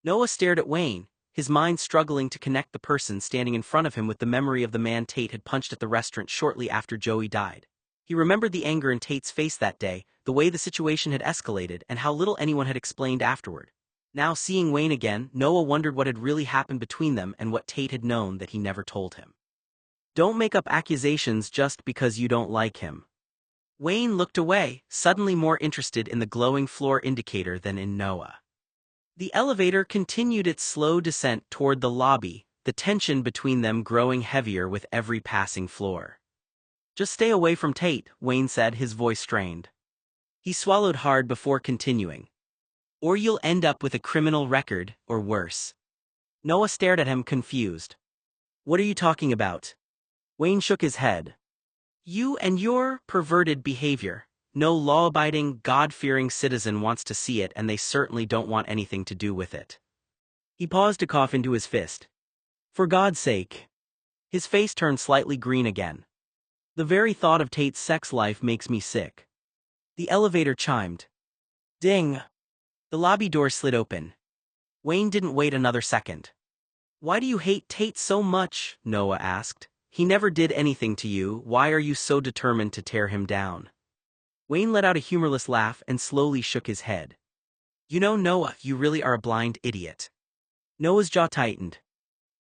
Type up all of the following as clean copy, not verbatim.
Noah stared at Wayne, his mind struggling to connect the person standing in front of him with the memory of the man Tate had punched at the restaurant shortly after Joey died. He remembered the anger in Tate's face that day, the way the situation had escalated, and how little anyone had explained afterward. Now seeing Wayne again, Noah wondered what had really happened between them and what Tate had known that he never told him. Don't make up accusations just because you don't like him. Wayne looked away, suddenly more interested in the glowing floor indicator than in Noah. The elevator continued its slow descent toward the lobby, the tension between them growing heavier with every passing floor. Just stay away from Tate, Wayne said, his voice strained. He swallowed hard before continuing. Or you'll end up with a criminal record, or worse. Noah stared at him, confused. What are you talking about? Wayne shook his head. You and your perverted behavior. No law-abiding, God-fearing citizen wants to see it, and they certainly don't want anything to do with it. He paused to cough into his fist. For God's sake. His face turned slightly green again. The very thought of Tate's sex life makes me sick. The elevator chimed. Ding. The lobby door slid open. Wayne didn't wait another second. Why do you hate Tate so much? Noah asked. He never did anything to you. Why are you so determined to tear him down? Wayne let out a humorless laugh and slowly shook his head. You know, Noah, you really are a blind idiot. Noah's jaw tightened.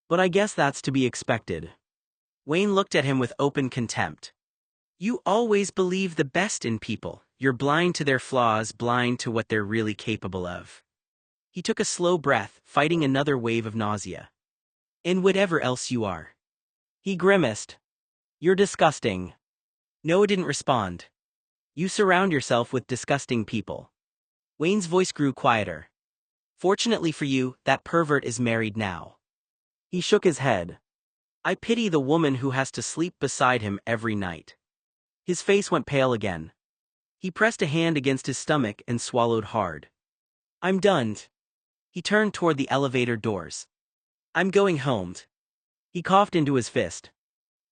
But I guess that's to be expected. Wayne looked at him with open contempt. You always believe the best in people. You're blind to their flaws, blind to what they're really capable of. He took a slow breath, fighting another wave of nausea. And whatever else you are. He grimaced. You're disgusting. Noah didn't respond. You surround yourself with disgusting people. Wayne's voice grew quieter. Fortunately for you, that pervert is married now. He shook his head. I pity the woman who has to sleep beside him every night. His face went pale again. He pressed a hand against his stomach and swallowed hard. I'm done. He turned toward the elevator doors. I'm going home. He coughed into his fist.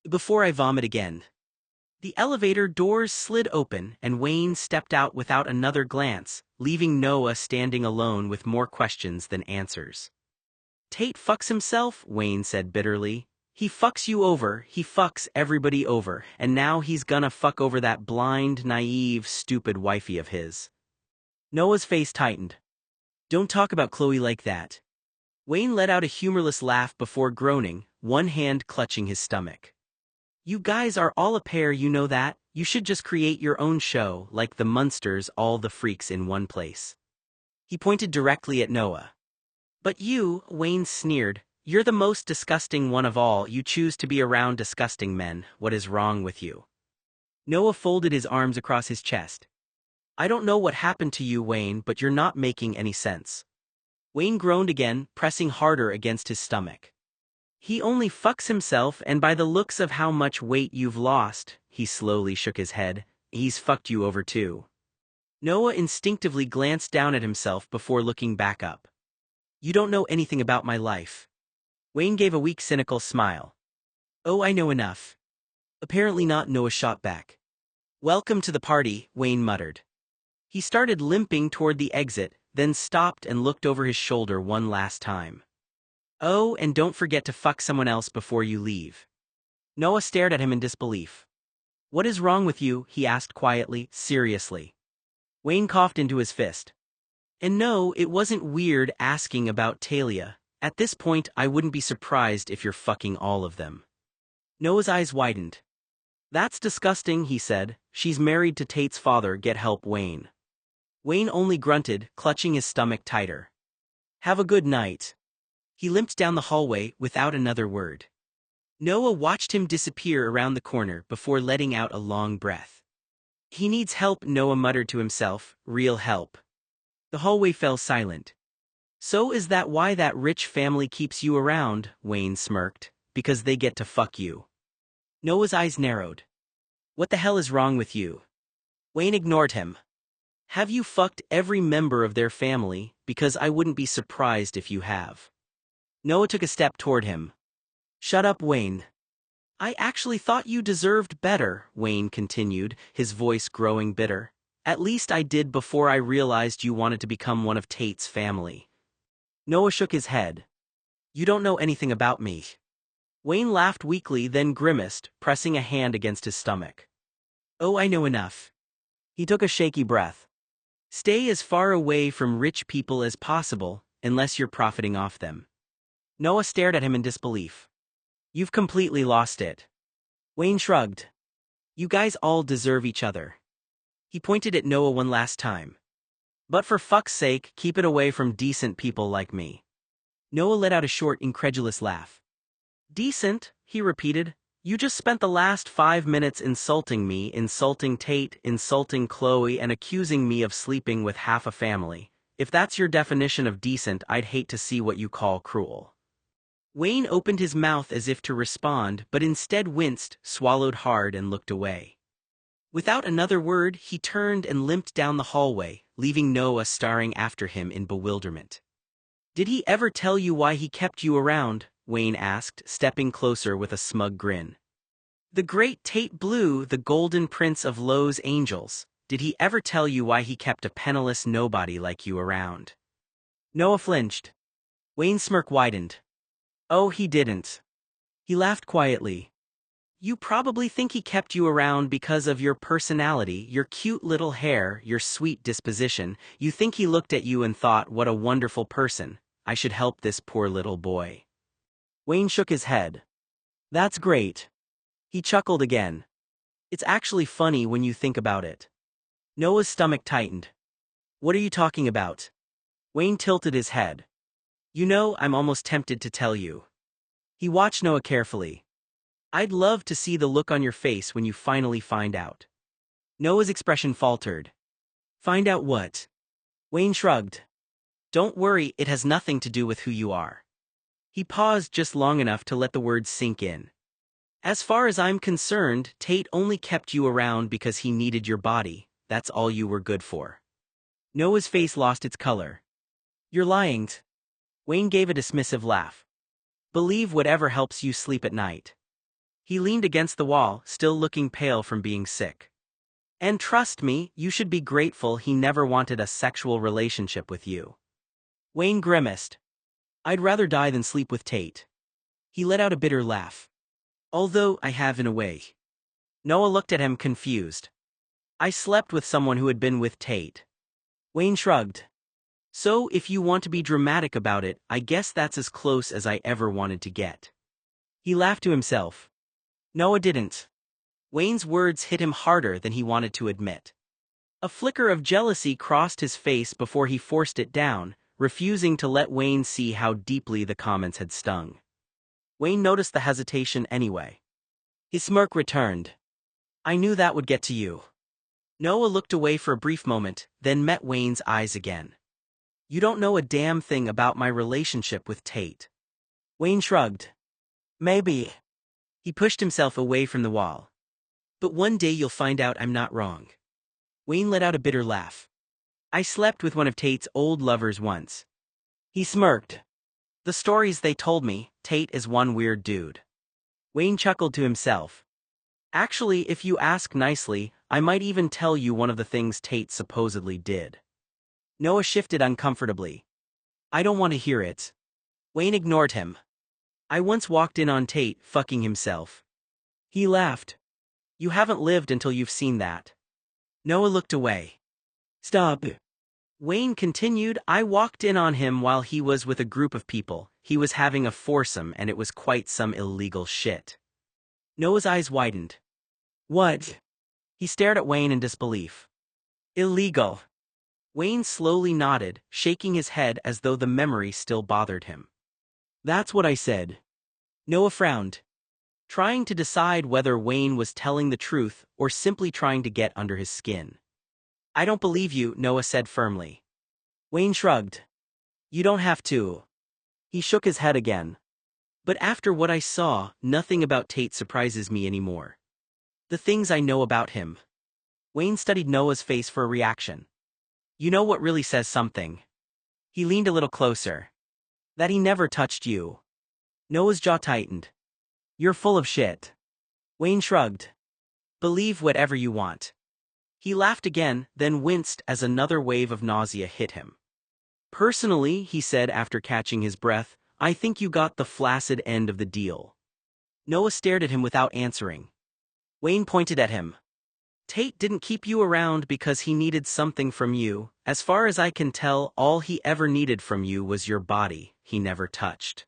Before I vomit again. The elevator doors slid open and Wayne stepped out without another glance, leaving Noah standing alone with more questions than answers. Tate fucks himself, Wayne said bitterly. He fucks you over, he fucks everybody over, and now he's gonna fuck over that blind, naive, stupid wifey of his. Noah's face tightened. Don't talk about Chloe like that. Wayne let out a humorless laugh before groaning, one hand clutching his stomach. You guys are all a pair, you know that. You should just create your own show, like the Munsters, all the freaks in one place. He pointed directly at Noah. But you, Wayne sneered, you're the most disgusting one of all. You choose to be around disgusting men. What is wrong with you? Noah folded his arms across his chest. I don't know what happened to you, Wayne, but you're not making any sense. Wayne groaned again, pressing harder against his stomach. He only fucks himself, and by the looks of how much weight you've lost, he slowly shook his head, he's fucked you over too. Noah instinctively glanced down at himself before looking back up. You don't know anything about my life. Wayne gave a weak, cynical smile. Oh, I know enough. Apparently not, Noah shot back. Welcome to the party, Wayne muttered. He started limping toward the exit, then stopped and looked over his shoulder one last time. Oh, and don't forget to fuck someone else before you leave. Noah stared at him in disbelief. What is wrong with you? He asked quietly, seriously. Wayne coughed into his fist. And no, it wasn't weird asking about Talia. At this point, I wouldn't be surprised if you're fucking all of them. Noah's eyes widened. That's disgusting, he said. She's married to Tate's father. Get help, Wayne. Wayne only grunted, clutching his stomach tighter. Have a good night. He limped down the hallway without another word. Noah watched him disappear around the corner before letting out a long breath. He needs help, Noah muttered to himself, real help. The hallway fell silent. So is that why that rich family keeps you around? Wayne smirked. Because they get to fuck you. Noah's eyes narrowed. What the hell is wrong with you? Wayne ignored him. Have you fucked every member of their family? Because I wouldn't be surprised if you have. Noah took a step toward him. Shut up, Wayne. I actually thought you deserved better, Wayne continued, his voice growing bitter. At least I did before I realized you wanted to become one of Tate's family. Noah shook his head. You don't know anything about me. Wayne laughed weakly, then grimaced, pressing a hand against his stomach. Oh, I know enough. He took a shaky breath. Stay as far away from rich people as possible, unless you're profiting off them. Noah stared at him in disbelief. You've completely lost it. Wayne shrugged. You guys all deserve each other. He pointed at Noah one last time. But for fuck's sake, keep it away from decent people like me. Noah let out a short, incredulous laugh. Decent, he repeated. You just spent the last 5 minutes insulting me, insulting Tate, insulting Chloe, and accusing me of sleeping with half a family. If that's your definition of decent, I'd hate to see what you call cruel. Wayne opened his mouth as if to respond, but instead winced, swallowed hard, and looked away. Without another word, he turned and limped down the hallway, leaving Noah staring after him in bewilderment. Did he ever tell you why he kept you around? Wayne asked, stepping closer with a smug grin. The great Tate Blue, the golden prince of Lowe's Angels, did he ever tell you why he kept a penniless nobody like you around? Noah flinched. Wayne's smirk widened. Oh, he didn't. He laughed quietly. You probably think he kept you around because of your personality, your cute little hair, your sweet disposition. You think he looked at you and thought, what a wonderful person, I should help this poor little boy. Wayne shook his head. That's great. He chuckled again. It's actually funny when you think about it. Noah's stomach tightened. What are you talking about? Wayne tilted his head. You know, I'm almost tempted to tell you. He watched Noah carefully. I'd love to see the look on your face when you finally find out. Noah's expression faltered. Find out what? Wayne shrugged. Don't worry, it has nothing to do with who you are. He paused just long enough to let the words sink in. As far as I'm concerned, Tate only kept you around because he needed your body. That's all you were good for. Noah's face lost its color. You're lying. Wayne gave a dismissive laugh. Believe whatever helps you sleep at night. He leaned against the wall, still looking pale from being sick. And trust me, you should be grateful he never wanted a sexual relationship with you. Wayne grimaced. I'd rather die than sleep with Tate. He let out a bitter laugh. Although I have in a way. Noah looked at him confused. I slept with someone who had been with Tate. Wayne shrugged. So if you want to be dramatic about it, I guess that's as close as I ever wanted to get. He laughed to himself. Noah didn't. Wayne's words hit him harder than he wanted to admit. A flicker of jealousy crossed his face before he forced it down, refusing to let Wayne see how deeply the comments had stung. Wayne noticed the hesitation anyway. His smirk returned. I knew that would get to you. Noah looked away for a brief moment, then met Wayne's eyes again. You don't know a damn thing about my relationship with Tate. Wayne shrugged. Maybe. He pushed himself away from the wall. But one day you'll find out I'm not wrong. Wayne let out a bitter laugh. I slept with one of Tate's old lovers once. He smirked. The stories they told me, Tate is one weird dude. Wayne chuckled to himself. Actually, if you ask nicely, I might even tell you one of the things Tate supposedly did. Noah shifted uncomfortably. I don't want to hear it. Wayne ignored him. I once walked in on Tate fucking himself. He laughed. You haven't lived until you've seen that. Noah looked away. Stop. Wayne continued. I walked in on him while he was with a group of people. He was having a foursome and it was quite some illegal shit. Noah's eyes widened. What? He stared at Wayne in disbelief. Illegal. Wayne slowly nodded, shaking his head as though the memory still bothered him. That's what I said. Noah frowned, trying to decide whether Wayne was telling the truth or simply trying to get under his skin. I don't believe you, Noah said firmly. Wayne shrugged. You don't have to. He shook his head again. But after what I saw, nothing about Tate surprises me anymore. The things I know about him. Wayne studied Noah's face for a reaction. You know what really says something? He leaned a little closer. That he never touched you. Noah's jaw tightened. You're full of shit. Wayne shrugged. Believe whatever you want. He laughed again, then winced as another wave of nausea hit him. Personally, he said after catching his breath, I think you got the flaccid end of the deal. Noah stared at him without answering. Wayne pointed at him. Tate didn't keep you around because he needed something from you. As far as I can tell, all he ever needed from you was your body. He never touched.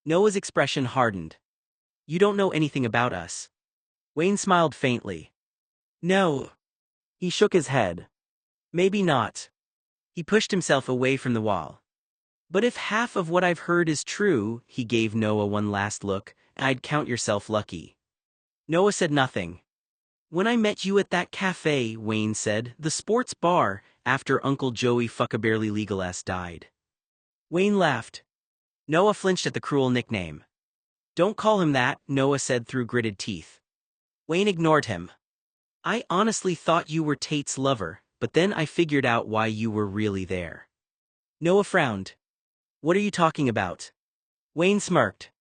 Noah's expression hardened. You don't know anything about us. Wayne smiled faintly. No. He shook his head. Maybe not. He pushed himself away from the wall. But if half of what I've heard is true, he gave Noah one last look, I'd count yourself lucky. Noah said nothing. When I met you at that cafe, Wayne said, the sports bar, after Uncle Joey Fuckabarely Legal S died. Wayne laughed. Noah flinched at the cruel nickname. Don't call him that, Noah said through gritted teeth. Wayne ignored him. I honestly thought you were Tate's lover, but then I figured out why you were really there. Noah frowned. What are you talking about? Wayne smirked.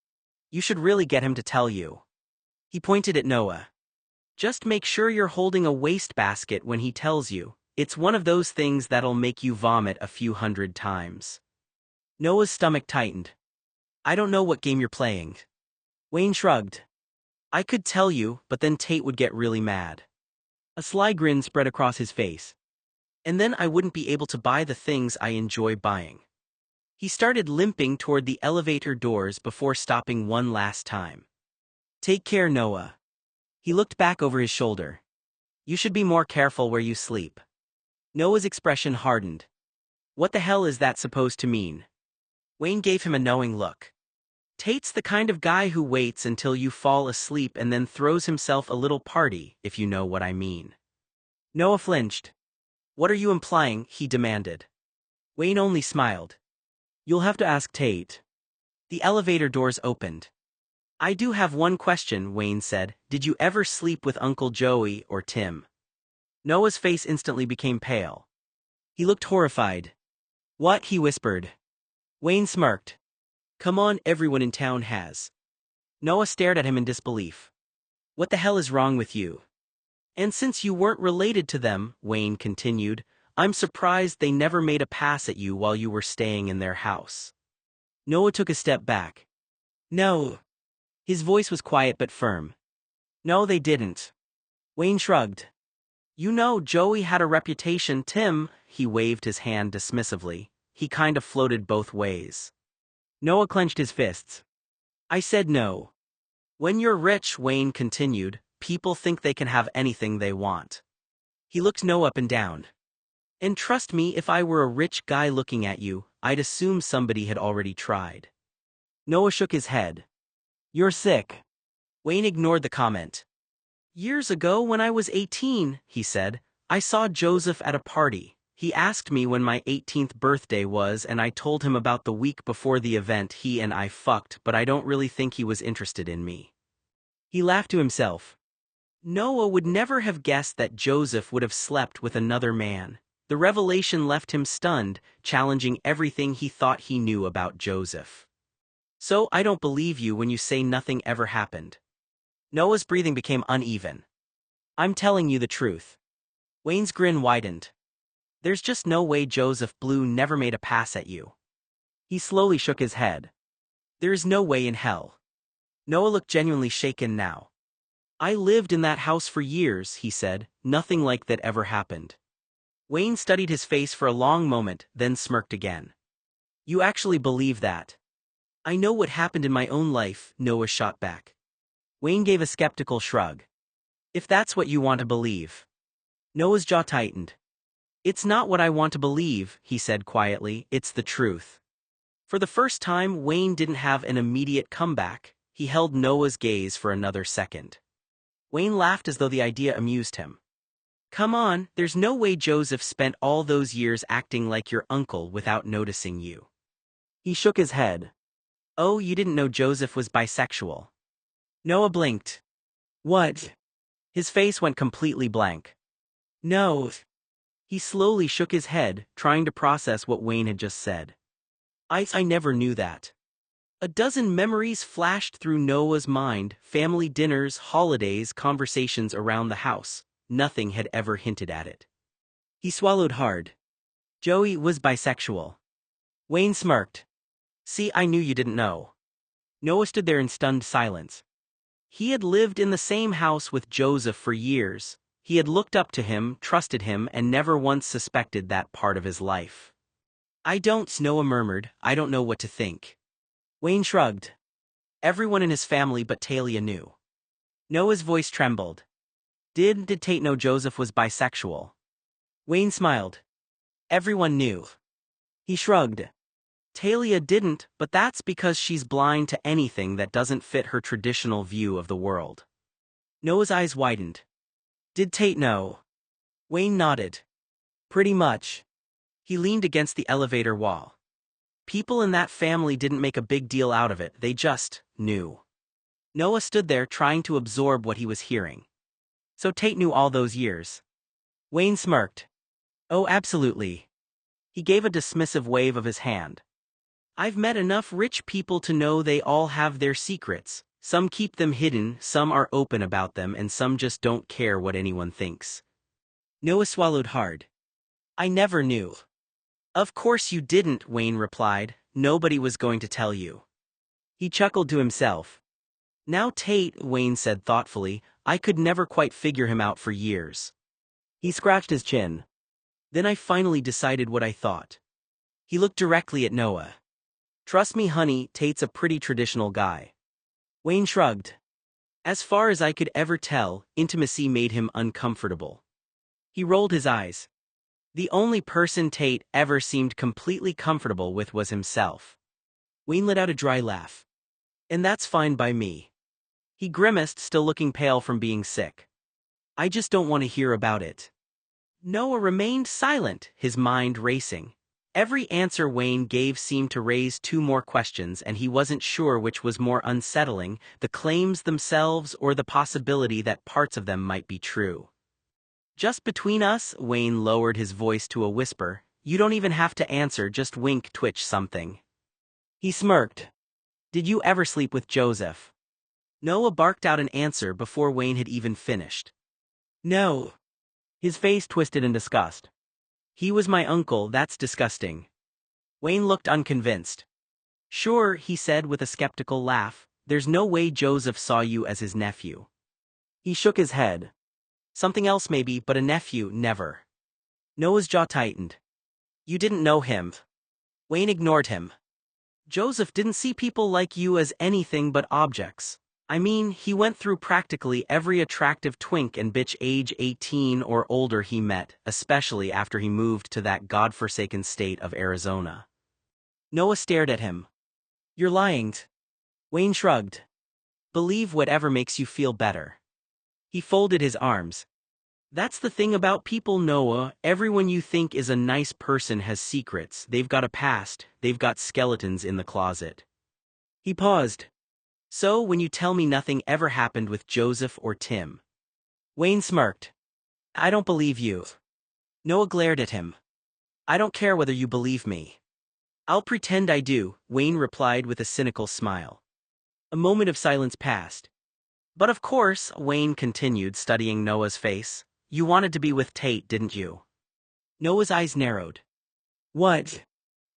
You should really get him to tell you. He pointed at Noah. Just make sure you're holding a wastebasket when he tells you. It's one of those things that'll make you vomit a few hundred times. Noah's stomach tightened. I don't know what game you're playing. Wayne shrugged. I could tell you, but then Tate would get really mad. A sly grin spread across his face. And then I wouldn't be able to buy the things I enjoy buying. He started limping toward the elevator doors before stopping one last time. Take care, Noah. He looked back over his shoulder. You should be more careful where you sleep. Noah's expression hardened. What the hell is that supposed to mean? Wayne gave him a knowing look. Tate's the kind of guy who waits until you fall asleep and then throws himself a little party, if you know what I mean. Noah flinched. What are you implying? He demanded. Wayne only smiled. You'll have to ask Tate. The elevator doors opened. I do have one question, Wayne said. Did you ever sleep with Uncle Joey or Tim? Noah's face instantly became pale. He looked horrified. What? He whispered. Wayne smirked. Come on, everyone in town has. Noah stared at him in disbelief. What the hell is wrong with you? And since you weren't related to them, Wayne continued, I'm surprised they never made a pass at you while you were staying in their house. Noah took a step back. No. His voice was quiet but firm. No, they didn't. Wayne shrugged. You know, Joey had a reputation, Tim. He waved his hand dismissively. He kind of floated both ways. Noah clenched his fists. I said no. When you're rich, Wayne continued, people think they can have anything they want. He looked Noah up and down. And trust me, if I were a rich guy looking at you, I'd assume somebody had already tried. Noah shook his head. You're sick. Wayne ignored the comment. Years ago when I was 18, he said, I saw Joseph at a party. He asked me when my 18th birthday was and I told him about the week before the event he and I fucked, but I don't really think he was interested in me. He laughed to himself. Noah would never have guessed that Joseph would have slept with another man. The revelation left him stunned, challenging everything he thought he knew about Joseph. So I don't believe you when you say nothing ever happened. Noah's breathing became uneven. I'm telling you the truth. Wayne's grin widened. There's just no way Joseph Blue never made a pass at you. He slowly shook his head. There is no way in hell. Noah looked genuinely shaken now. I lived in that house for years, he said. Nothing like that ever happened. Wayne studied his face for a long moment, then smirked again. You actually believe that? I know what happened in my own life, Noah shot back. Wayne gave a skeptical shrug. If that's what you want to believe. Noah's jaw tightened. It's not what I want to believe, he said quietly, it's the truth. For the first time, Wayne didn't have an immediate comeback. He held Noah's gaze for another second. Wayne laughed as though the idea amused him. Come on, there's no way Joseph spent all those years acting like your uncle without noticing you. He shook his head. Oh, you didn't know Joseph was bisexual. Noah blinked. What? His face went completely blank. No. He slowly shook his head, trying to process what Wayne had just said. I never knew that. A dozen memories flashed through Noah's mind, family dinners, holidays, conversations around the house. Nothing had ever hinted at it. He swallowed hard. Joey was bisexual. Wayne smirked. See, I knew you didn't know. Noah stood there in stunned silence. He had lived in the same house with Joseph for years. He had looked up to him, trusted him, and never once suspected that part of his life. I don't, Noah murmured. I don't know what to think. Wayne shrugged. Everyone in his family but Talia knew. Noah's voice trembled. Did Tate know Joseph was bisexual? Wayne smiled. Everyone knew. He shrugged. Talia didn't, but that's because she's blind to anything that doesn't fit her traditional view of the world. Noah's eyes widened. Did Tate know? Wayne nodded. Pretty much. He leaned against the elevator wall. People in that family didn't make a big deal out of it, they just knew. Noah stood there trying to absorb what he was hearing. So Tate knew all those years. Wayne smirked. Oh, absolutely. He gave a dismissive wave of his hand. I've met enough rich people to know they all have their secrets. Some keep them hidden, some are open about them, and some just don't care what anyone thinks. Noah swallowed hard. I never knew. Of course you didn't, Wayne replied. Nobody was going to tell you. He chuckled to himself. Now Tate, Wayne said thoughtfully, I could never quite figure him out for years. He scratched his chin. Then I finally decided what I thought. He looked directly at Noah. Trust me, honey, Tate's a pretty traditional guy. Wayne shrugged. As far as I could ever tell, intimacy made him uncomfortable. He rolled his eyes. The only person Tate ever seemed completely comfortable with was himself. Wayne let out a dry laugh. And that's fine by me. He grimaced, still looking pale from being sick. I just don't want to hear about it. Noah remained silent, his mind racing. Every answer Wayne gave seemed to raise two more questions, and he wasn't sure which was more unsettling, the claims themselves or the possibility that parts of them might be true. Just between us, Wayne lowered his voice to a whisper, you don't even have to answer, just wink, twitch something. He smirked. Did you ever sleep with Joseph? Noah barked out an answer before Wayne had even finished. No. His face twisted in disgust. He was my uncle, that's disgusting. Wayne looked unconvinced. Sure, he said with a skeptical laugh, there's no way Joseph saw you as his nephew. He shook his head. Something else maybe, but a nephew, never. Noah's jaw tightened. You didn't know him. Wayne ignored him. Joseph didn't see people like you as anything but objects. I mean, he went through practically every attractive twink and bitch age 18 or older he met, especially after he moved to that godforsaken state of Arizona. Noah stared at him. You're lying. Wayne shrugged. Believe whatever makes you feel better. He folded his arms. That's the thing about people, Noah. Everyone you think is a nice person has secrets. They've got a past. They've got skeletons in the closet. He paused. So, when you tell me nothing ever happened with Joseph or Tim? Wayne smirked. I don't believe you. Noah glared at him. I don't care whether you believe me. I'll pretend I do, Wayne replied with a cynical smile. A moment of silence passed. But of course, Wayne continued, studying Noah's face, you wanted to be with Tate, didn't you? Noah's eyes narrowed. What?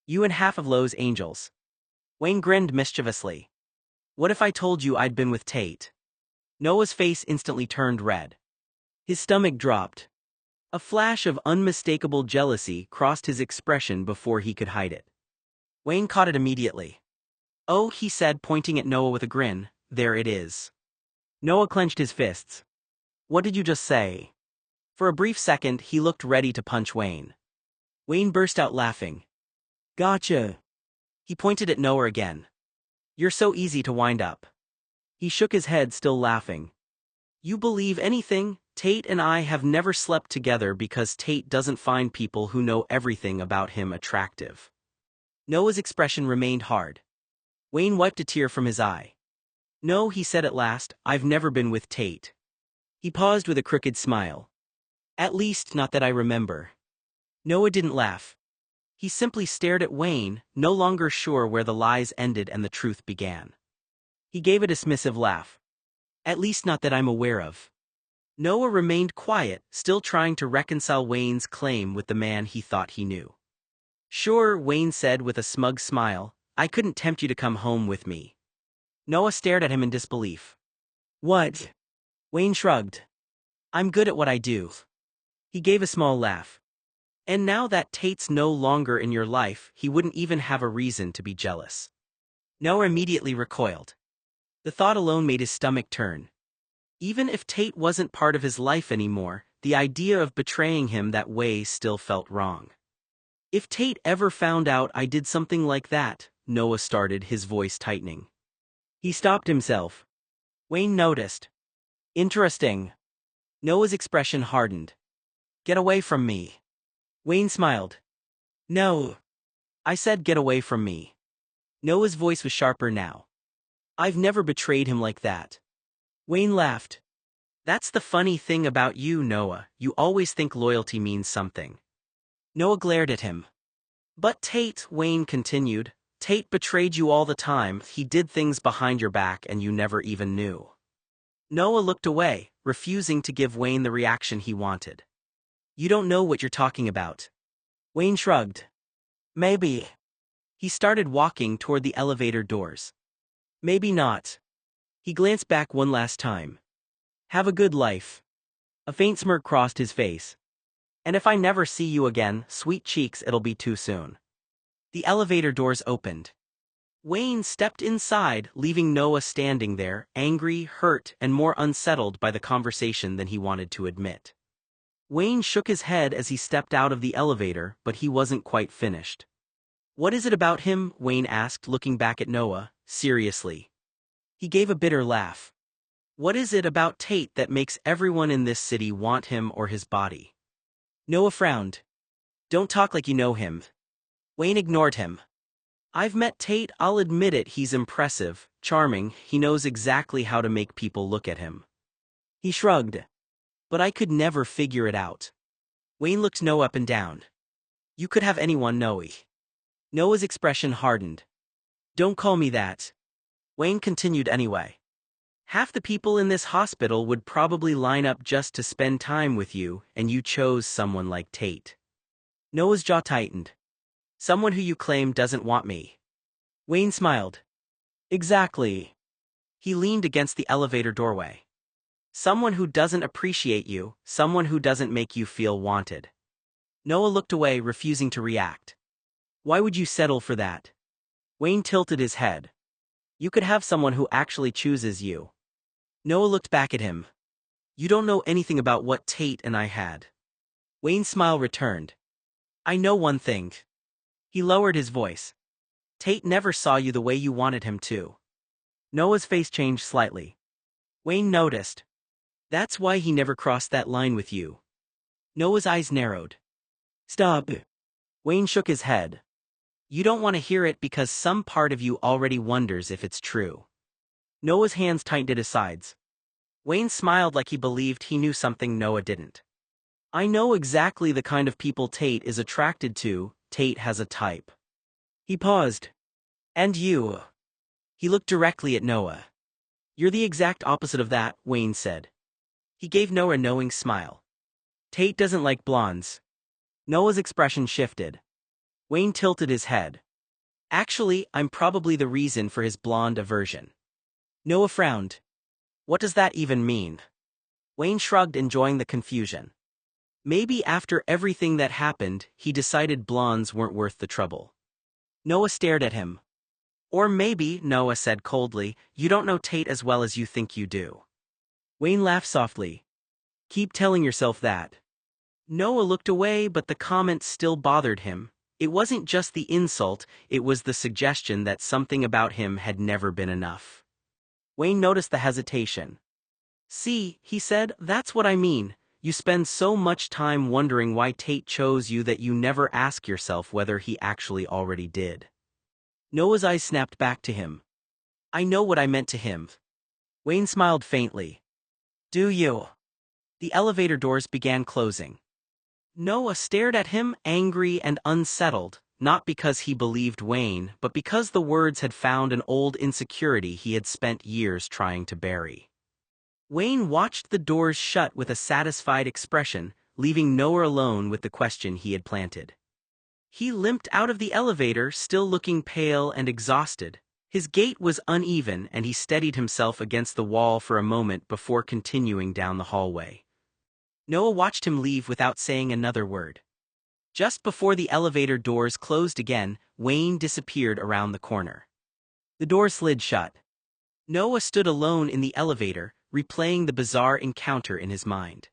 You and half of Lowe's angels. Wayne grinned mischievously. What if I told you I'd been with Tate? Noah's face instantly turned red. His stomach dropped. A flash of unmistakable jealousy crossed his expression before he could hide it. Wayne caught it immediately. Oh, he said, pointing at Noah with a grin, there it is. Noah clenched his fists. What did you just say? For a brief second, he looked ready to punch Wayne. Wayne burst out laughing. Gotcha. He pointed at Noah again. You're so easy to wind up. He shook his head, still laughing. You believe anything? Tate and I have never slept together because Tate doesn't find people who know everything about him attractive. Noah's expression remained hard. Wayne wiped a tear from his eye. No, he said at last, I've never been with Tate. He paused with a crooked smile. At least, not that I remember. Noah didn't laugh. He simply stared at Wayne, no longer sure where the lies ended and the truth began. He gave a dismissive laugh. At least not that I'm aware of. Noah remained quiet, still trying to reconcile Wayne's claim with the man he thought he knew. Sure, Wayne said with a smug smile. I couldn't tempt you to come home with me. Noah stared at him in disbelief. What? Wayne shrugged. I'm good at what I do. He gave a small laugh. And now that Tate's no longer in your life, he wouldn't even have a reason to be jealous. Noah immediately recoiled. The thought alone made his stomach turn. Even if Tate wasn't part of his life anymore, the idea of betraying him that way still felt wrong. If Tate ever found out I did something like that, Noah started, his voice tightening. He stopped himself. Wayne noticed. Interesting. Noah's expression hardened. Get away from me. Wayne smiled. No. I said get away from me. Noah's voice was sharper now. I've never betrayed him like that. Wayne laughed. That's the funny thing about you, Noah. You always think loyalty means something. Noah glared at him. But Tate, Wayne continued, Tate betrayed you all the time. He did things behind your back and you never even knew. Noah looked away, refusing to give Wayne the reaction he wanted. You don't know what you're talking about. Wayne shrugged. Maybe. He started walking toward the elevator doors. Maybe not. He glanced back one last time. Have a good life. A faint smirk crossed his face. And if I never see you again, sweet cheeks, it'll be too soon. The elevator doors opened. Wayne stepped inside, leaving Noah standing there, angry, hurt, and more unsettled by the conversation than he wanted to admit. Wayne shook his head as he stepped out of the elevator, but he wasn't quite finished. What is it about him? Wayne asked, looking back at Noah, seriously. He gave a bitter laugh. What is it about Tate that makes everyone in this city want him or his body? Noah frowned. Don't talk like you know him. Wayne ignored him. I've met Tate, I'll admit it, he's impressive, charming, he knows exactly how to make people look at him. He shrugged. But I could never figure it out. Wayne looked Noah up and down. You could have anyone, Noe. Noah's expression hardened. Don't call me that. Wayne continued anyway. Half the people in this hospital would probably line up just to spend time with you, and you chose someone like Tate. Noah's jaw tightened. Someone who you claim doesn't want me. Wayne smiled. Exactly. He leaned against the elevator doorway. Someone who doesn't appreciate you, someone who doesn't make you feel wanted. Noah looked away, refusing to react. Why would you settle for that? Wayne tilted his head. You could have someone who actually chooses you. Noah looked back at him. You don't know anything about what Tate and I had. Wayne's smile returned. I know one thing. He lowered his voice. Tate never saw you the way you wanted him to. Noah's face changed slightly. Wayne noticed. That's why he never crossed that line with you. Noah's eyes narrowed. Stop. Wayne shook his head. You don't want to hear it because some part of you already wonders if it's true. Noah's hands tightened at his sides. Wayne smiled like he believed he knew something Noah didn't. I know exactly the kind of people Tate is attracted to. Tate has a type. He paused. And you? He looked directly at Noah. You're the exact opposite of that, Wayne said. He gave Noah a knowing smile. Tate doesn't like blondes. Noah's expression shifted. Wayne tilted his head. Actually, I'm probably the reason for his blonde aversion. Noah frowned. What does that even mean? Wayne shrugged, enjoying the confusion. Maybe after everything that happened, he decided blondes weren't worth the trouble. Noah stared at him. Or maybe, Noah said coldly, you don't know Tate as well as you think you do. Wayne laughed softly. Keep telling yourself that. Noah looked away, but the comment still bothered him. It wasn't just the insult, it was the suggestion that something about him had never been enough. Wayne noticed the hesitation. See, he said, that's what I mean. You spend so much time wondering why Tate chose you that you never ask yourself whether he actually already did. Noah's eyes snapped back to him. I know what I meant to him. Wayne smiled faintly. Do you? The elevator doors began closing. Noah stared at him, angry and unsettled, not because he believed Wayne, but because the words had found an old insecurity he had spent years trying to bury. Wayne watched the doors shut with a satisfied expression, leaving Noah alone with the question he had planted. He limped out of the elevator, still looking pale and exhausted. His gait was uneven and he steadied himself against the wall for a moment before continuing down the hallway. Noah watched him leave without saying another word. Just before the elevator doors closed again, Wayne disappeared around the corner. The door slid shut. Noah stood alone in the elevator, replaying the bizarre encounter in his mind.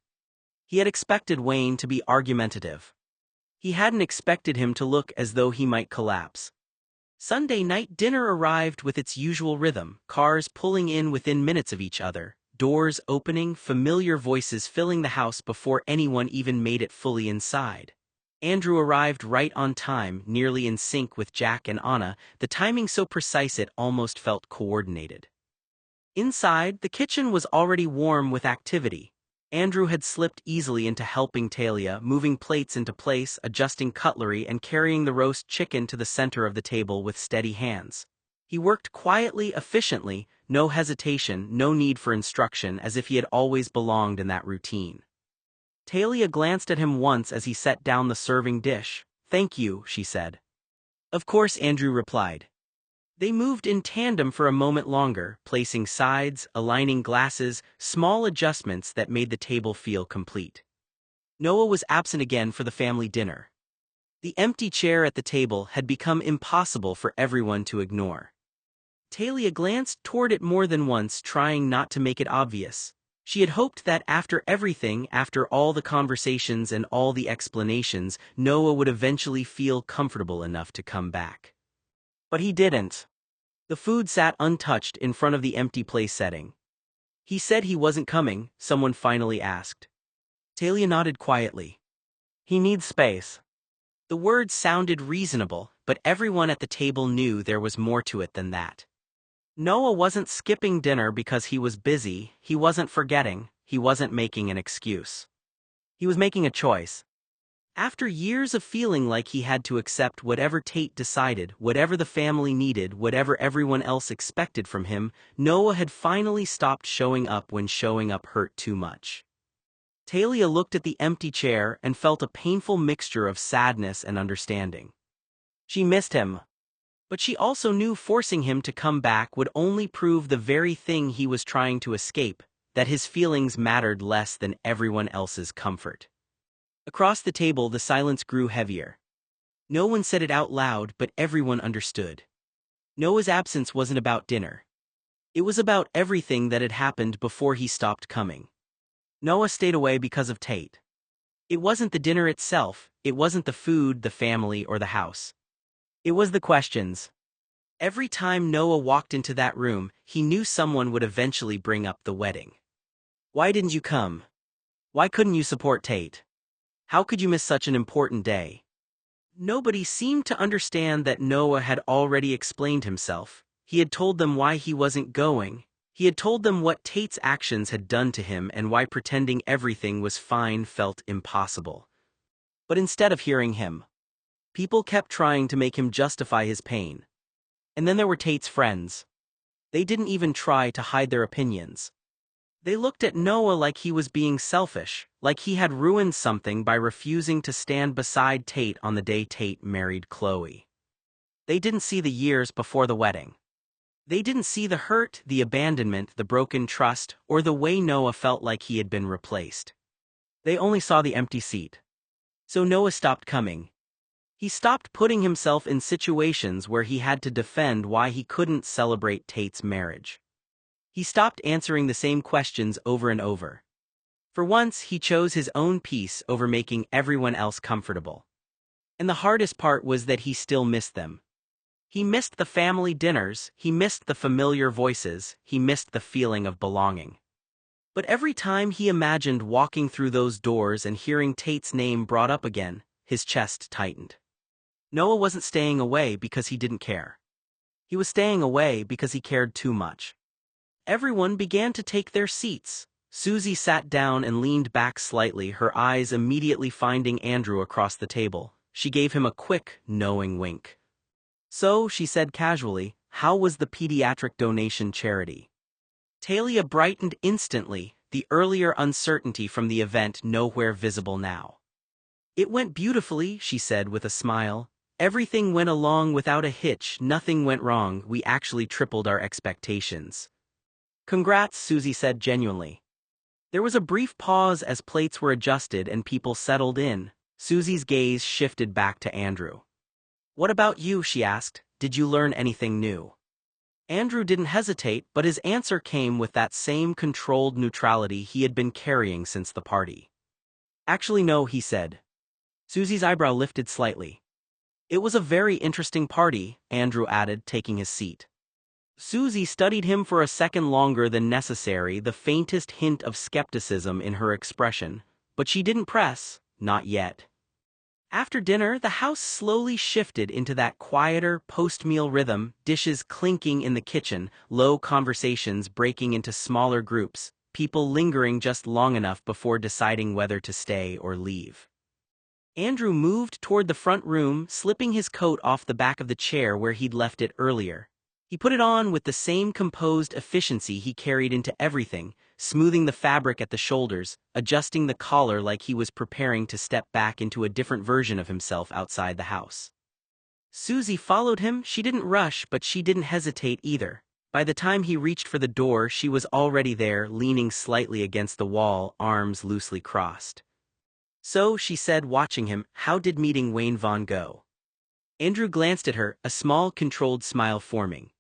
He had expected Wayne to be argumentative. He hadn't expected him to look as though he might collapse. Sunday night dinner arrived with its usual rhythm, cars pulling in within minutes of each other, doors opening, familiar voices filling the house before anyone even made it fully inside. Andrew arrived right on time, nearly in sync with Jack and Anna, the timing so precise it almost felt coordinated. Inside, the kitchen was already warm with activity. Andrew had slipped easily into helping Talia, moving plates into place, adjusting cutlery, and carrying the roast chicken to the center of the table with steady hands. He worked quietly, efficiently, no hesitation, no need for instruction, as if he had always belonged in that routine. Talia glanced at him once as he set down the serving dish. "Thank you," she said. "Of course," Andrew replied. They moved in tandem for a moment longer, placing sides, aligning glasses, small adjustments that made the table feel complete. Noah was absent again for the family dinner. The empty chair at the table had become impossible for everyone to ignore. Talia glanced toward it more than once, trying not to make it obvious. She had hoped that after everything, after all the conversations and all the explanations, Noah would eventually feel comfortable enough to come back. But he didn't. The food sat untouched in front of the empty place setting. "He said he wasn't coming," someone finally asked. Talia nodded quietly. "He needs space." The words sounded reasonable, but everyone at the table knew there was more to it than that. Noah wasn't skipping dinner because he was busy, he wasn't forgetting, he wasn't making an excuse. He was making a choice. After years of feeling like he had to accept whatever Tate decided, whatever the family needed, whatever everyone else expected from him, Noah had finally stopped showing up when showing up hurt too much. Talia looked at the empty chair and felt a painful mixture of sadness and understanding. She missed him. But she also knew forcing him to come back would only prove the very thing he was trying to escape, that his feelings mattered less than everyone else's comfort. Across the table, the silence grew heavier. No one said it out loud, but everyone understood. Noah's absence wasn't about dinner. It was about everything that had happened before he stopped coming. Noah stayed away because of Tate. It wasn't the dinner itself, it wasn't the food, the family, or the house. It was the questions. Every time Noah walked into that room, he knew someone would eventually bring up the wedding. "Why didn't you come? Why couldn't you support Tate? How could you miss such an important day?" Nobody seemed to understand that Noah had already explained himself. He had told them why he wasn't going. He had told them what Tate's actions had done to him and why pretending everything was fine felt impossible. But instead of hearing him, people kept trying to make him justify his pain. And then there were Tate's friends. They didn't even try to hide their opinions. They looked at Noah like he was being selfish, like he had ruined something by refusing to stand beside Tate on the day Tate married Chloe. They didn't see the years before the wedding. They didn't see the hurt, the abandonment, the broken trust, or the way Noah felt like he had been replaced. They only saw the empty seat. So Noah stopped coming. He stopped putting himself in situations where he had to defend why he couldn't celebrate Tate's marriage. He stopped answering the same questions over and over. For once, he chose his own peace over making everyone else comfortable. And the hardest part was that he still missed them. He missed the family dinners, he missed the familiar voices, he missed the feeling of belonging. But every time he imagined walking through those doors and hearing Tate's name brought up again, his chest tightened. Noah wasn't staying away because he didn't care. He was staying away because he cared too much. Everyone began to take their seats. Susie sat down and leaned back slightly, her eyes immediately finding Andrew across the table. She gave him a quick, knowing wink. "So," she said casually, "how was the pediatric donation charity?" Talia brightened instantly, the earlier uncertainty from the event nowhere visible now. It went beautifully, she said with a smile. Everything went along without a hitch, nothing went wrong, we actually tripled our expectations. Congrats, Susie said genuinely. There was a brief pause as plates were adjusted and people settled in. Susie's gaze shifted back to Andrew. What about you, she asked, did you learn anything new? Andrew didn't hesitate, but his answer came with that same controlled neutrality he had been carrying since the party. Actually no, he said. Susie's eyebrow lifted slightly. It was a very interesting party, Andrew added, taking his seat. Susie studied him for a second longer than necessary, the faintest hint of skepticism in her expression, but she didn't press, not yet. After dinner, the house slowly shifted into that quieter, post-meal rhythm, dishes clinking in the kitchen, low conversations breaking into smaller groups, people lingering just long enough before deciding whether to stay or leave. Andrew moved toward the front room, slipping his coat off the back of the chair where he'd left it earlier. He put it on with the same composed efficiency he carried into everything, smoothing the fabric at the shoulders, adjusting the collar like he was preparing to step back into a different version of himself outside the house. Susie followed him. She didn't rush, but she didn't hesitate either. By the time he reached for the door, she was already there, leaning slightly against the wall, arms loosely crossed. So, she said, watching him, how did meeting Wayne Vaughn go? Andrew glanced at her, a small, controlled smile forming.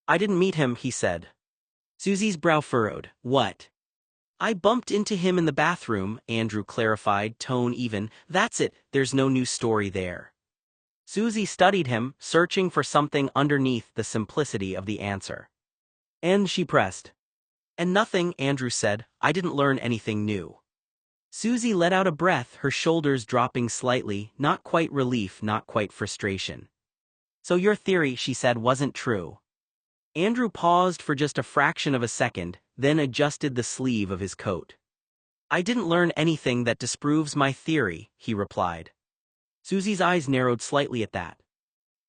I didn't meet him, he said. Susie's brow furrowed. What? I bumped into him in the bathroom, Andrew clarified, tone even. That's it, there's no new story there. Susie studied him, searching for something underneath the simplicity of the answer. And she pressed. And nothing, Andrew said. I didn't learn anything new. Susie let out a breath, her shoulders dropping slightly, not quite relief, not quite frustration. So your theory, she said, wasn't true. Andrew paused for just a fraction of a second, then adjusted the sleeve of his coat. I didn't learn anything that disproves my theory, he replied. Susie's eyes narrowed slightly at that.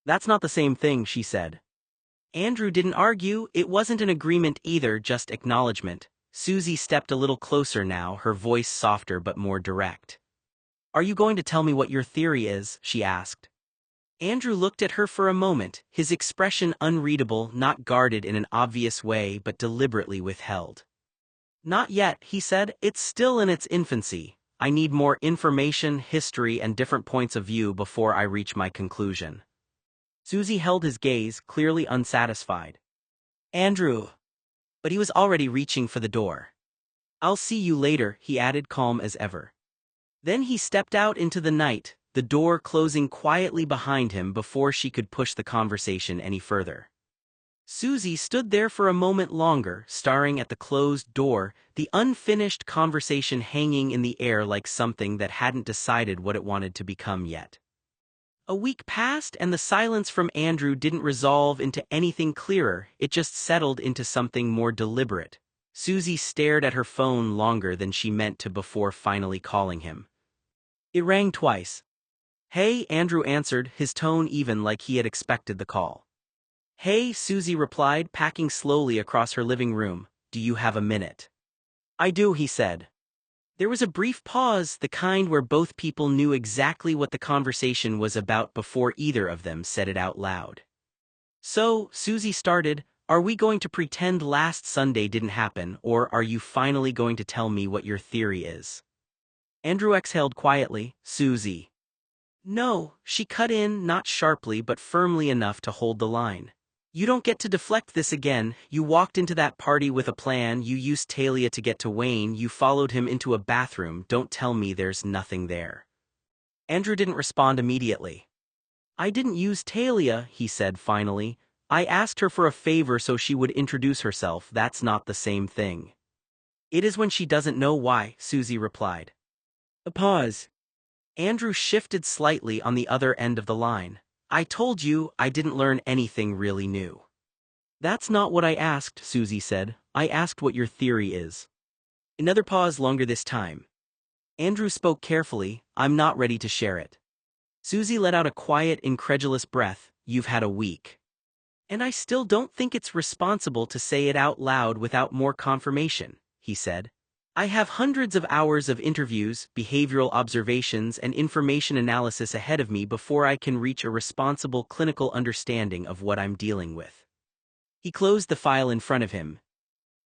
That's not the same thing, she said. Andrew didn't argue, it wasn't an agreement either, just acknowledgement. Susie stepped a little closer now, her voice softer but more direct. Are you going to tell me what your theory is? She asked. Andrew looked at her for a moment, his expression unreadable, not guarded in an obvious way but deliberately withheld. Not yet, he said, it's still in its infancy. I need more information, history, and different points of view before I reach my conclusion. Susie held his gaze, clearly unsatisfied. Andrew. But he was already reaching for the door. I'll see you later, he added, calm as ever. Then he stepped out into the night, the door closing quietly behind him before she could push the conversation any further. Susie stood there for a moment longer, staring at the closed door, the unfinished conversation hanging in the air like something that hadn't decided what it wanted to become yet. A week passed and the silence from Andrew didn't resolve into anything clearer, it just settled into something more deliberate. Susie stared at her phone longer than she meant to before finally calling him. It rang twice. Hey, Andrew answered, his tone even like he had expected the call. Hey, Susie replied, packing slowly across her living room. Do you have a minute? I do, he said. There was a brief pause, the kind where both people knew exactly what the conversation was about before either of them said it out loud. So, Susie started, are we going to pretend last Sunday didn't happen, or are you finally going to tell me what your theory is? Andrew exhaled quietly. Susie. No, she cut in, not sharply but firmly enough to hold the line. You don't get to deflect this again. You walked into that party with a plan, you used Talia to get to Wayne, you followed him into a bathroom, don't tell me there's nothing there. Andrew didn't respond immediately. I didn't use Talia, he said finally. I asked her for a favor so she would introduce herself, that's not the same thing. It is when she doesn't know why, Susie replied. A pause. Andrew shifted slightly on the other end of the line. I told you I didn't learn anything really new. That's not what I asked, Susie said. I asked what your theory is. Another pause longer this time. Andrew spoke carefully. I'm not ready to share it. Susie let out a quiet, incredulous breath. You've had a week. And I still don't think it's responsible to say it out loud without more confirmation, he said. I have hundreds of hours of interviews, behavioral observations, and information analysis ahead of me before I can reach a responsible clinical understanding of what I'm dealing with. He closed the file in front of him.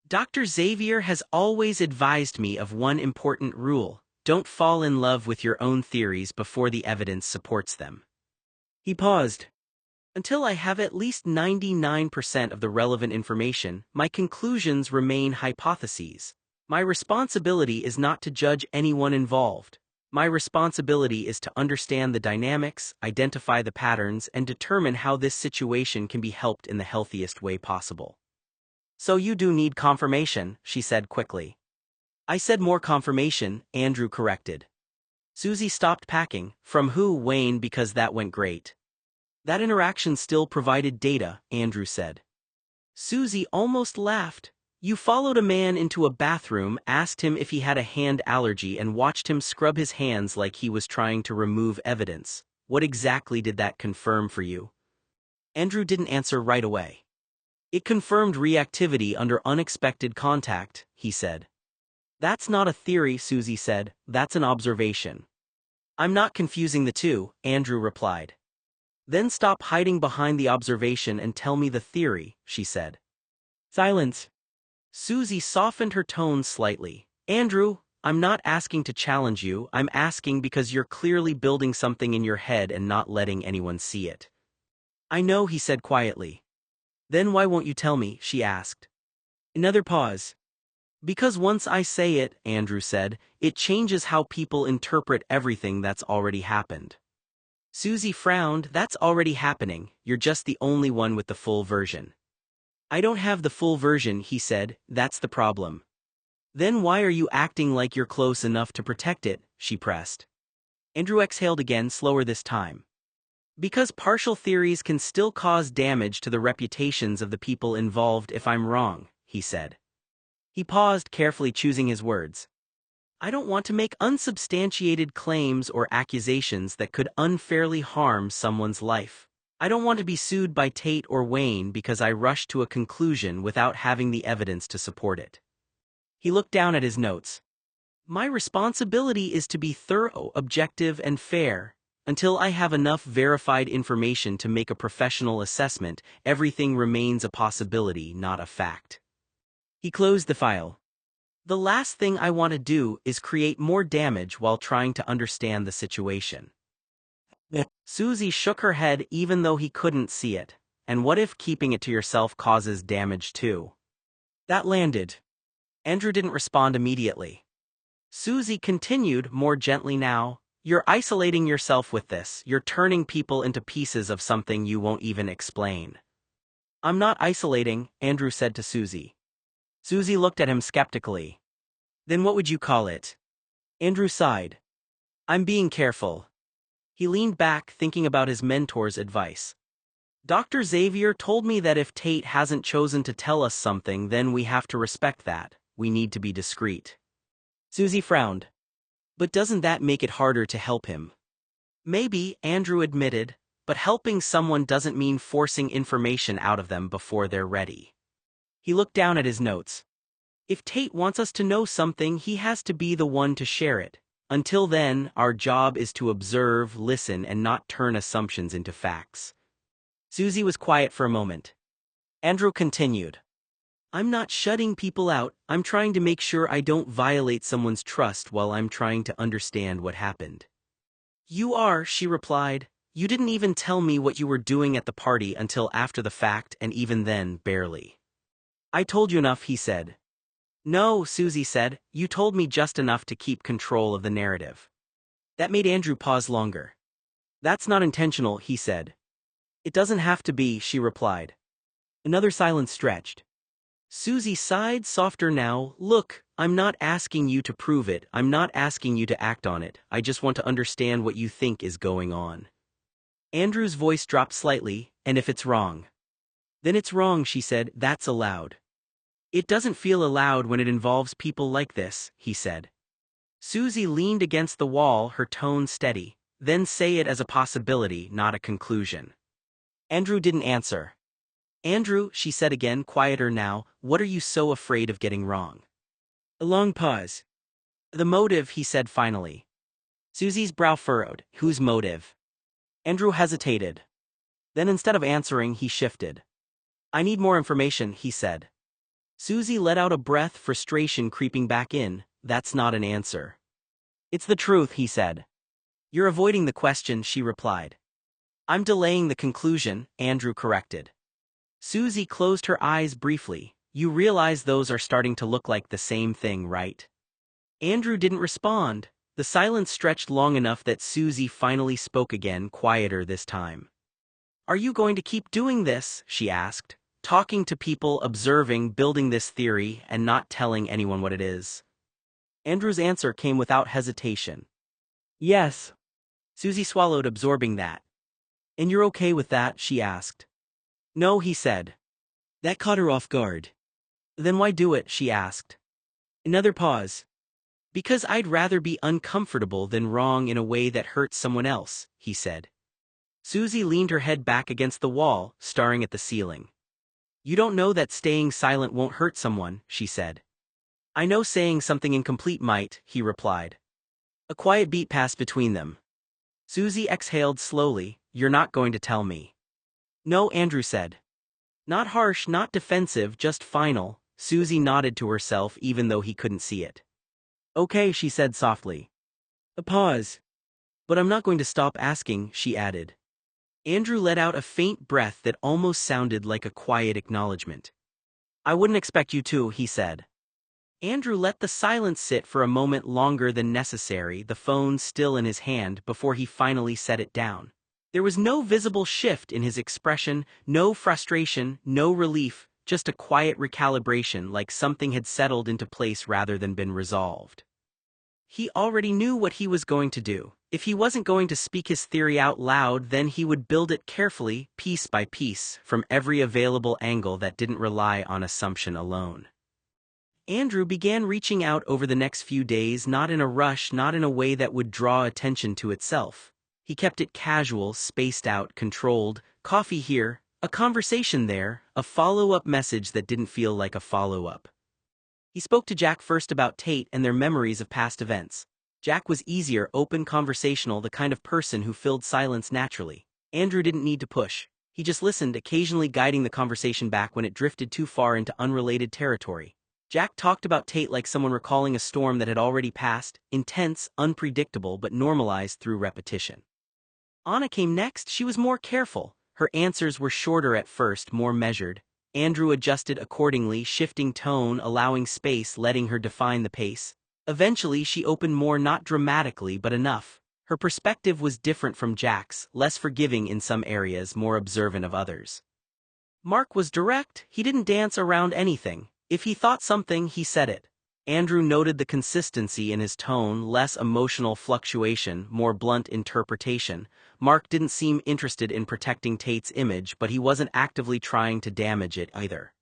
Dr. Xavier has always advised me of one important rule: don't fall in love with your own theories before the evidence supports them. He paused. Until I have at least 99% of the relevant information, my conclusions remain hypotheses. My responsibility is not to judge anyone involved. My responsibility is to understand the dynamics, identify the patterns, and determine how this situation can be helped in the healthiest way possible. So you do need confirmation, she said quickly. I said more confirmation, Andrew corrected. Susie stopped packing. From who, Wayne? Because that went great. That interaction still provided data, Andrew said. Susie almost laughed. You followed a man into a bathroom, asked him if he had a hand allergy, and watched him scrub his hands like he was trying to remove evidence. What exactly did that confirm for you? Andrew didn't answer right away. It confirmed reactivity under unexpected contact, he said. That's not a theory, Susie said. That's an observation. I'm not confusing the two, Andrew replied. Then stop hiding behind the observation and tell me the theory, she said. Silence. Susie softened her tone slightly. Andrew, I'm not asking to challenge you, I'm asking because you're clearly building something in your head and not letting anyone see it. I know, he said quietly. Then why won't you tell me, she asked. Another pause. Because once I say it, Andrew said, it changes how people interpret everything that's already happened. Susie frowned. That's already happening, you're just the only one with the full version. I don't have the full version, he said, that's the problem. Then why are you acting like you're close enough to protect it, she pressed. Andrew exhaled again, slower this time. Because partial theories can still cause damage to the reputations of the people involved if I'm wrong, he said. He paused, carefully choosing his words. I don't want to make unsubstantiated claims or accusations that could unfairly harm someone's life. I don't want to be sued by Tate or Wayne because I rushed to a conclusion without having the evidence to support it. He looked down at his notes. My responsibility is to be thorough, objective, and fair. Until I have enough verified information to make a professional assessment, everything remains a possibility, not a fact. He closed the file. The last thing I want to do is create more damage while trying to understand the situation. Susie shook her head even though he couldn't see it. And what if keeping it to yourself causes damage too? That landed. Andrew didn't respond immediately. Susie continued, more gently now. You're isolating yourself with this. You're turning people into pieces of something you won't even explain. I'm not isolating, Andrew said to Susie. Susie looked at him skeptically. Then what would you call it? Andrew sighed. I'm being careful. He leaned back, thinking about his mentor's advice. Dr. Xavier told me that if Tate hasn't chosen to tell us something, then we have to respect that. We need to be discreet. Susie frowned. But doesn't that make it harder to help him? Maybe, Andrew admitted, but helping someone doesn't mean forcing information out of them before they're ready. He looked down at his notes. If Tate wants us to know something, he has to be the one to share it. Until then, our job is to observe, listen, and not turn assumptions into facts. Susie was quiet for a moment. Andrew continued. I'm not shutting people out, I'm trying to make sure I don't violate someone's trust while I'm trying to understand what happened. You are, she replied. You didn't even tell me what you were doing at the party until after the fact, and even then, barely. I told you enough, he said. No, Susie said, you told me just enough to keep control of the narrative. That made Andrew pause longer. That's not intentional, he said. It doesn't have to be, she replied. Another silence stretched. Susie sighed, softer now. Look, I'm not asking you to prove it, I'm not asking you to act on it, I just want to understand what you think is going on. Andrew's voice dropped slightly. And if it's wrong? Then it's wrong, she said, that's allowed. It doesn't feel allowed when it involves people like this, he said. Susie leaned against the wall, her tone steady. Then say it as a possibility, not a conclusion. Andrew didn't answer. Andrew, she said again, quieter now, what are you so afraid of getting wrong? A long pause. The motive, he said finally. Susie's brow furrowed. Whose motive? Andrew hesitated. Then instead of answering, he shifted. I need more information, he said. Susie let out a breath, frustration creeping back in. That's not an answer. It's the truth, he said. You're avoiding the question, she replied. I'm delaying the conclusion, Andrew corrected. Susie closed her eyes briefly. You realize those are starting to look like the same thing, right? Andrew didn't respond. The silence stretched long enough that Susie finally spoke again, quieter this time. Are you going to keep doing this? She asked. Talking to people, observing, building this theory, and not telling anyone what it is. Andrew's answer came without hesitation. Yes. Susie swallowed, absorbing that. And you're okay with that? She asked. No, he said. That caught her off guard. Then why do it? She asked. Another pause. Because I'd rather be uncomfortable than wrong in a way that hurts someone else, he said. Susie leaned her head back against the wall, staring at the ceiling. You don't know that staying silent won't hurt someone, she said. I know saying something incomplete might, he replied. A quiet beat passed between them. Susie exhaled slowly. You're not going to tell me. No, Andrew said. Not harsh, not defensive, just final. Susie nodded to herself even though he couldn't see it. Okay, she said softly. A pause. But I'm not going to stop asking, she added. Andrew let out a faint breath that almost sounded like a quiet acknowledgement. I wouldn't expect you to, he said. Andrew let the silence sit for a moment longer than necessary, the phone still in his hand, before he finally set it down. There was no visible shift in his expression, no frustration, no relief, just a quiet recalibration, like something had settled into place rather than been resolved. He already knew what he was going to do. If he wasn't going to speak his theory out loud, then he would build it carefully, piece by piece, from every available angle that didn't rely on assumption alone. Andrew began reaching out over the next few days, not in a rush, not in a way that would draw attention to itself. He kept it casual, spaced out, controlled, coffee here, a conversation there, a follow-up message that didn't feel like a follow-up. He spoke to Jack first about Tate and their memories of past events. Jack was easier, open, conversational, the kind of person who filled silence naturally. Andrew didn't need to push. He just listened, occasionally guiding the conversation back when it drifted too far into unrelated territory. Jack talked about Tate like someone recalling a storm that had already passed, intense, unpredictable, but normalized through repetition. Anna came next. She was more careful. Her answers were shorter at first, more measured. Andrew adjusted accordingly, shifting tone, allowing space, letting her define the pace. Eventually she opened more, not dramatically, but enough. Her perspective was different from Jack's, less forgiving in some areas, more observant of others. Mark was direct. He didn't dance around anything. If he thought something, he said it. Andrew noted the consistency in his tone, less emotional fluctuation, more blunt interpretation. Mark didn't seem interested in protecting Tate's image, but he wasn't actively trying to damage it either.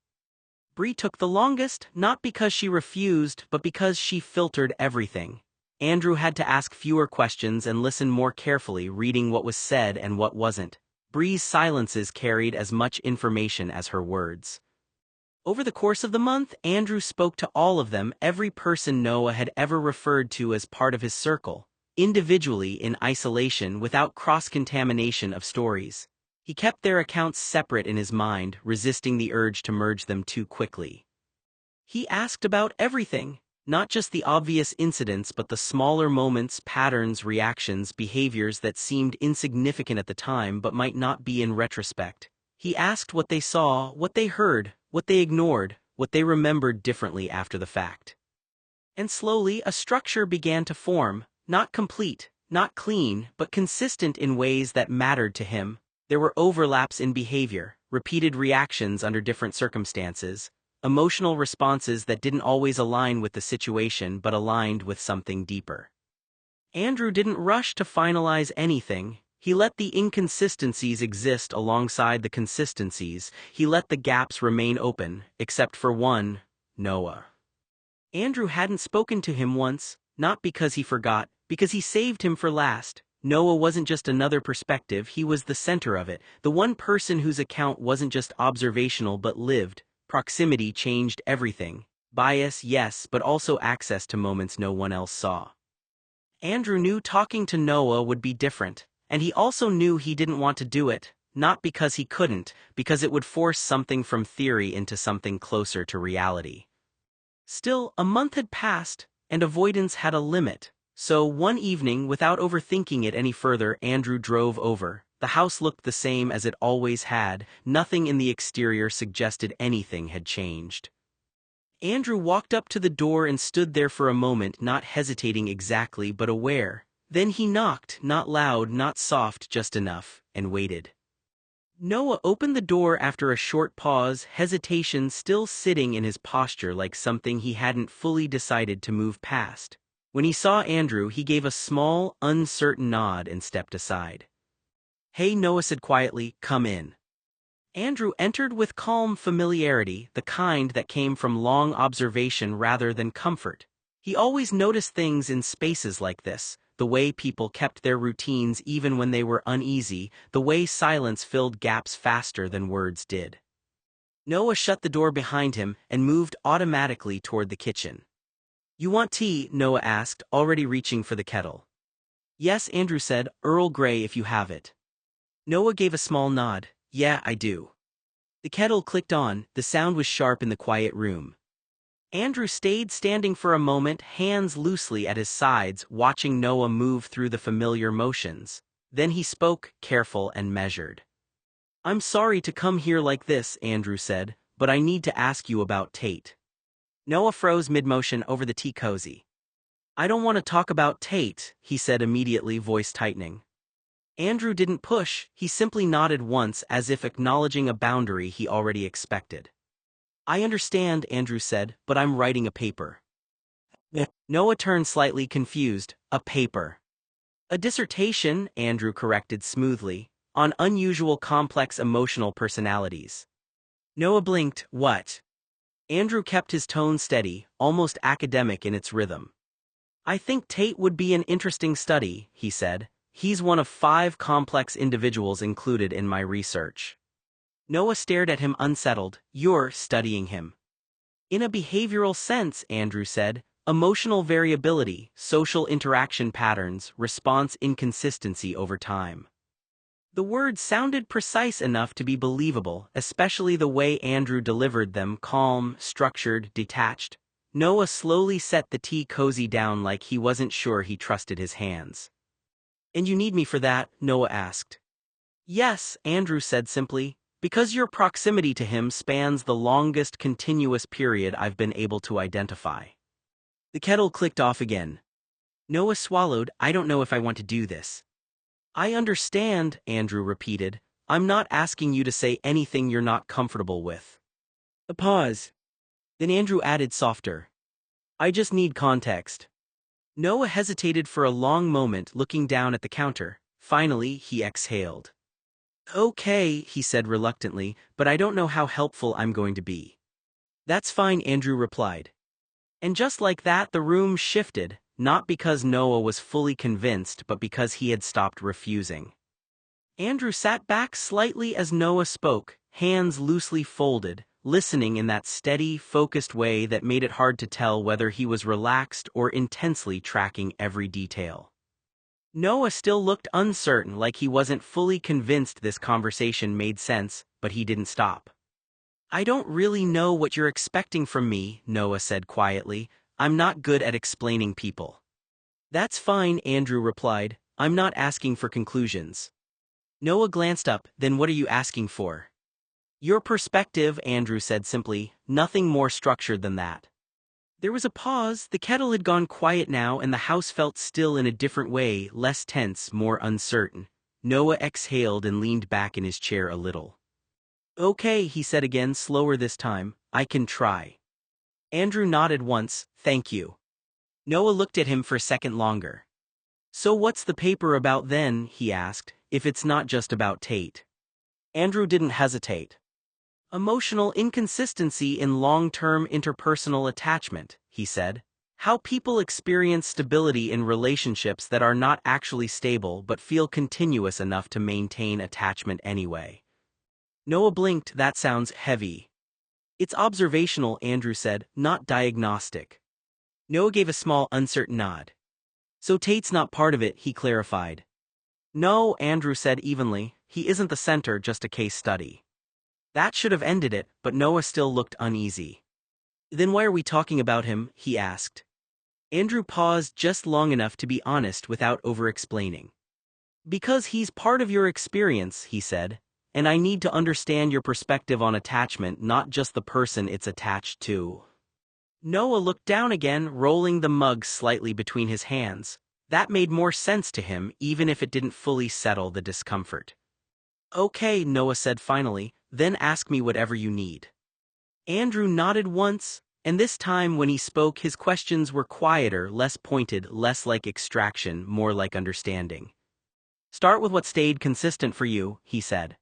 Bree took the longest, not because she refused, but because she filtered everything. Andrew had to ask fewer questions and listen more carefully, reading what was said and what wasn't. Bree's silences carried as much information as her words. Over the course of the month, Andrew spoke to all of them, every person Noah had ever referred to as part of his circle, individually in isolation without cross-contamination of stories. He kept their accounts separate in his mind, resisting the urge to merge them too quickly. He asked about everything, not just the obvious incidents but the smaller moments, patterns, reactions, behaviors that seemed insignificant at the time but might not be in retrospect. He asked what they saw, what they heard, what they ignored, what they remembered differently after the fact. And slowly a structure began to form, not complete, not clean, but consistent in ways that mattered to him. There were overlaps in behavior, repeated reactions under different circumstances, emotional responses that didn't always align with the situation but aligned with something deeper. Andrew didn't rush to finalize anything. He let the inconsistencies exist alongside the consistencies. He let the gaps remain open, except for one, Noah. Andrew hadn't spoken to him once, not because he forgot, because he saved him for last. Noah wasn't just another perspective, he was the center of it, the one person whose account wasn't just observational but lived. Proximity changed everything. Bias, yes, but also access to moments no one else saw. Andrew knew talking to Noah would be different, and he also knew he didn't want to do it, not because he couldn't, because it would force something from theory into something closer to reality. Still, a month had passed, and avoidance had a limit, so one evening, without overthinking it any further, Andrew drove over. The house looked the same as it always had, nothing in the exterior suggested anything had changed. Andrew walked up to the door and stood there for a moment, not hesitating exactly but aware. Then he knocked, not loud, not soft, just enough, and waited. Noah opened the door after a short pause, hesitation still sitting in his posture like something he hadn't fully decided to move past. When he saw Andrew, he gave a small, uncertain nod and stepped aside. "Hey," Noah said quietly, "come in." Andrew entered with calm familiarity, the kind that came from long observation rather than comfort. He always noticed things in spaces like this, the way people kept their routines even when they were uneasy, the way silence filled gaps faster than words did. Noah shut the door behind him and moved automatically toward the kitchen. "You want tea?" Noah asked, already reaching for the kettle. "Yes," Andrew said, "Earl Grey if you have it." Noah gave a small nod. "Yeah, I do." The kettle clicked on, the sound was sharp in the quiet room. Andrew stayed standing for a moment, hands loosely at his sides, watching Noah move through the familiar motions. Then he spoke, careful and measured. "I'm sorry to come here like this," Andrew said, "but I need to ask you about Tate." Noah froze mid-motion over the tea cozy. "I don't want to talk about Tate," he said immediately, voice tightening. Andrew didn't push, he simply nodded once as if acknowledging a boundary he already expected. "I understand," Andrew said, "but I'm writing a paper." Noah turned slightly confused. "A paper?" "A dissertation," Andrew corrected smoothly, "on unusual complex emotional personalities." Noah blinked. "What?" Andrew kept his tone steady, almost academic in its rhythm. "I think Tate would be an interesting study," he said. "He's one of 5 complex individuals included in my research." Noah stared at him unsettled. "You're studying him?" "In a behavioral sense," Andrew said. "Emotional variability, social interaction patterns, response inconsistency over time." The words sounded precise enough to be believable, especially the way Andrew delivered them, calm, structured, detached. Noah slowly set the tea cozy down like he wasn't sure he trusted his hands. "And you need me for that?" Noah asked. "Yes," Andrew said simply, "because your proximity to him spans the longest continuous period I've been able to identify." The kettle clicked off again. Noah swallowed. "I don't know if I want to do this." "I understand," Andrew repeated. "I'm not asking you to say anything you're not comfortable with." A pause. Then Andrew added softer. "I just need context." Noah hesitated for a long moment, looking down at the counter. Finally, he exhaled. "Okay," he said reluctantly, "but I don't know how helpful I'm going to be." "That's fine," Andrew replied. And just like that, the room shifted, not because Noah was fully convinced but because he had stopped refusing. Andrew sat back slightly as Noah spoke, hands loosely folded, listening in that steady, focused way that made it hard to tell whether he was relaxed or intensely tracking every detail. Noah still looked uncertain, like he wasn't fully convinced this conversation made sense, but he didn't stop. "I don't really know what you're expecting from me," Noah said quietly. "I'm not good at explaining people." "That's fine," Andrew replied. "I'm not asking for conclusions." Noah glanced up. "Then what are you asking for?" "Your perspective," Andrew said simply, "nothing more structured than that." There was a pause. The kettle had gone quiet now and the house felt still in a different way, less tense, more uncertain. Noah exhaled and leaned back in his chair a little. "Okay," he said again, slower this time, "I can try." Andrew nodded once. "Thank you." Noah looked at him for a second longer. "So what's the paper about then?" he asked, "if it's not just about Tate." Andrew didn't hesitate. "Emotional inconsistency in long-term interpersonal attachment," he said. "How people experience stability in relationships that are not actually stable but feel continuous enough to maintain attachment anyway." Noah blinked. "That sounds heavy." It's observational, Andrew said, not diagnostic. Noah gave a small, uncertain nod. So Tate's not part of it, he clarified. No, Andrew said evenly, he isn't the center, just a case study. That should have ended it, but Noah still looked uneasy. Then why are we talking about him, he asked. Andrew paused just long enough to be honest without over-explaining. Because he's part of your experience, he said, and I need to understand your perspective on attachment, not just the person it's attached to. Noah looked down again, rolling the mug slightly between his hands. That made more sense to him, even if it didn't fully settle the discomfort. Okay, Noah said finally, then ask me whatever you need. Andrew nodded once, and this time when he spoke his questions were quieter, less pointed, less like extraction, more like understanding. Start with what stayed consistent for you, he said.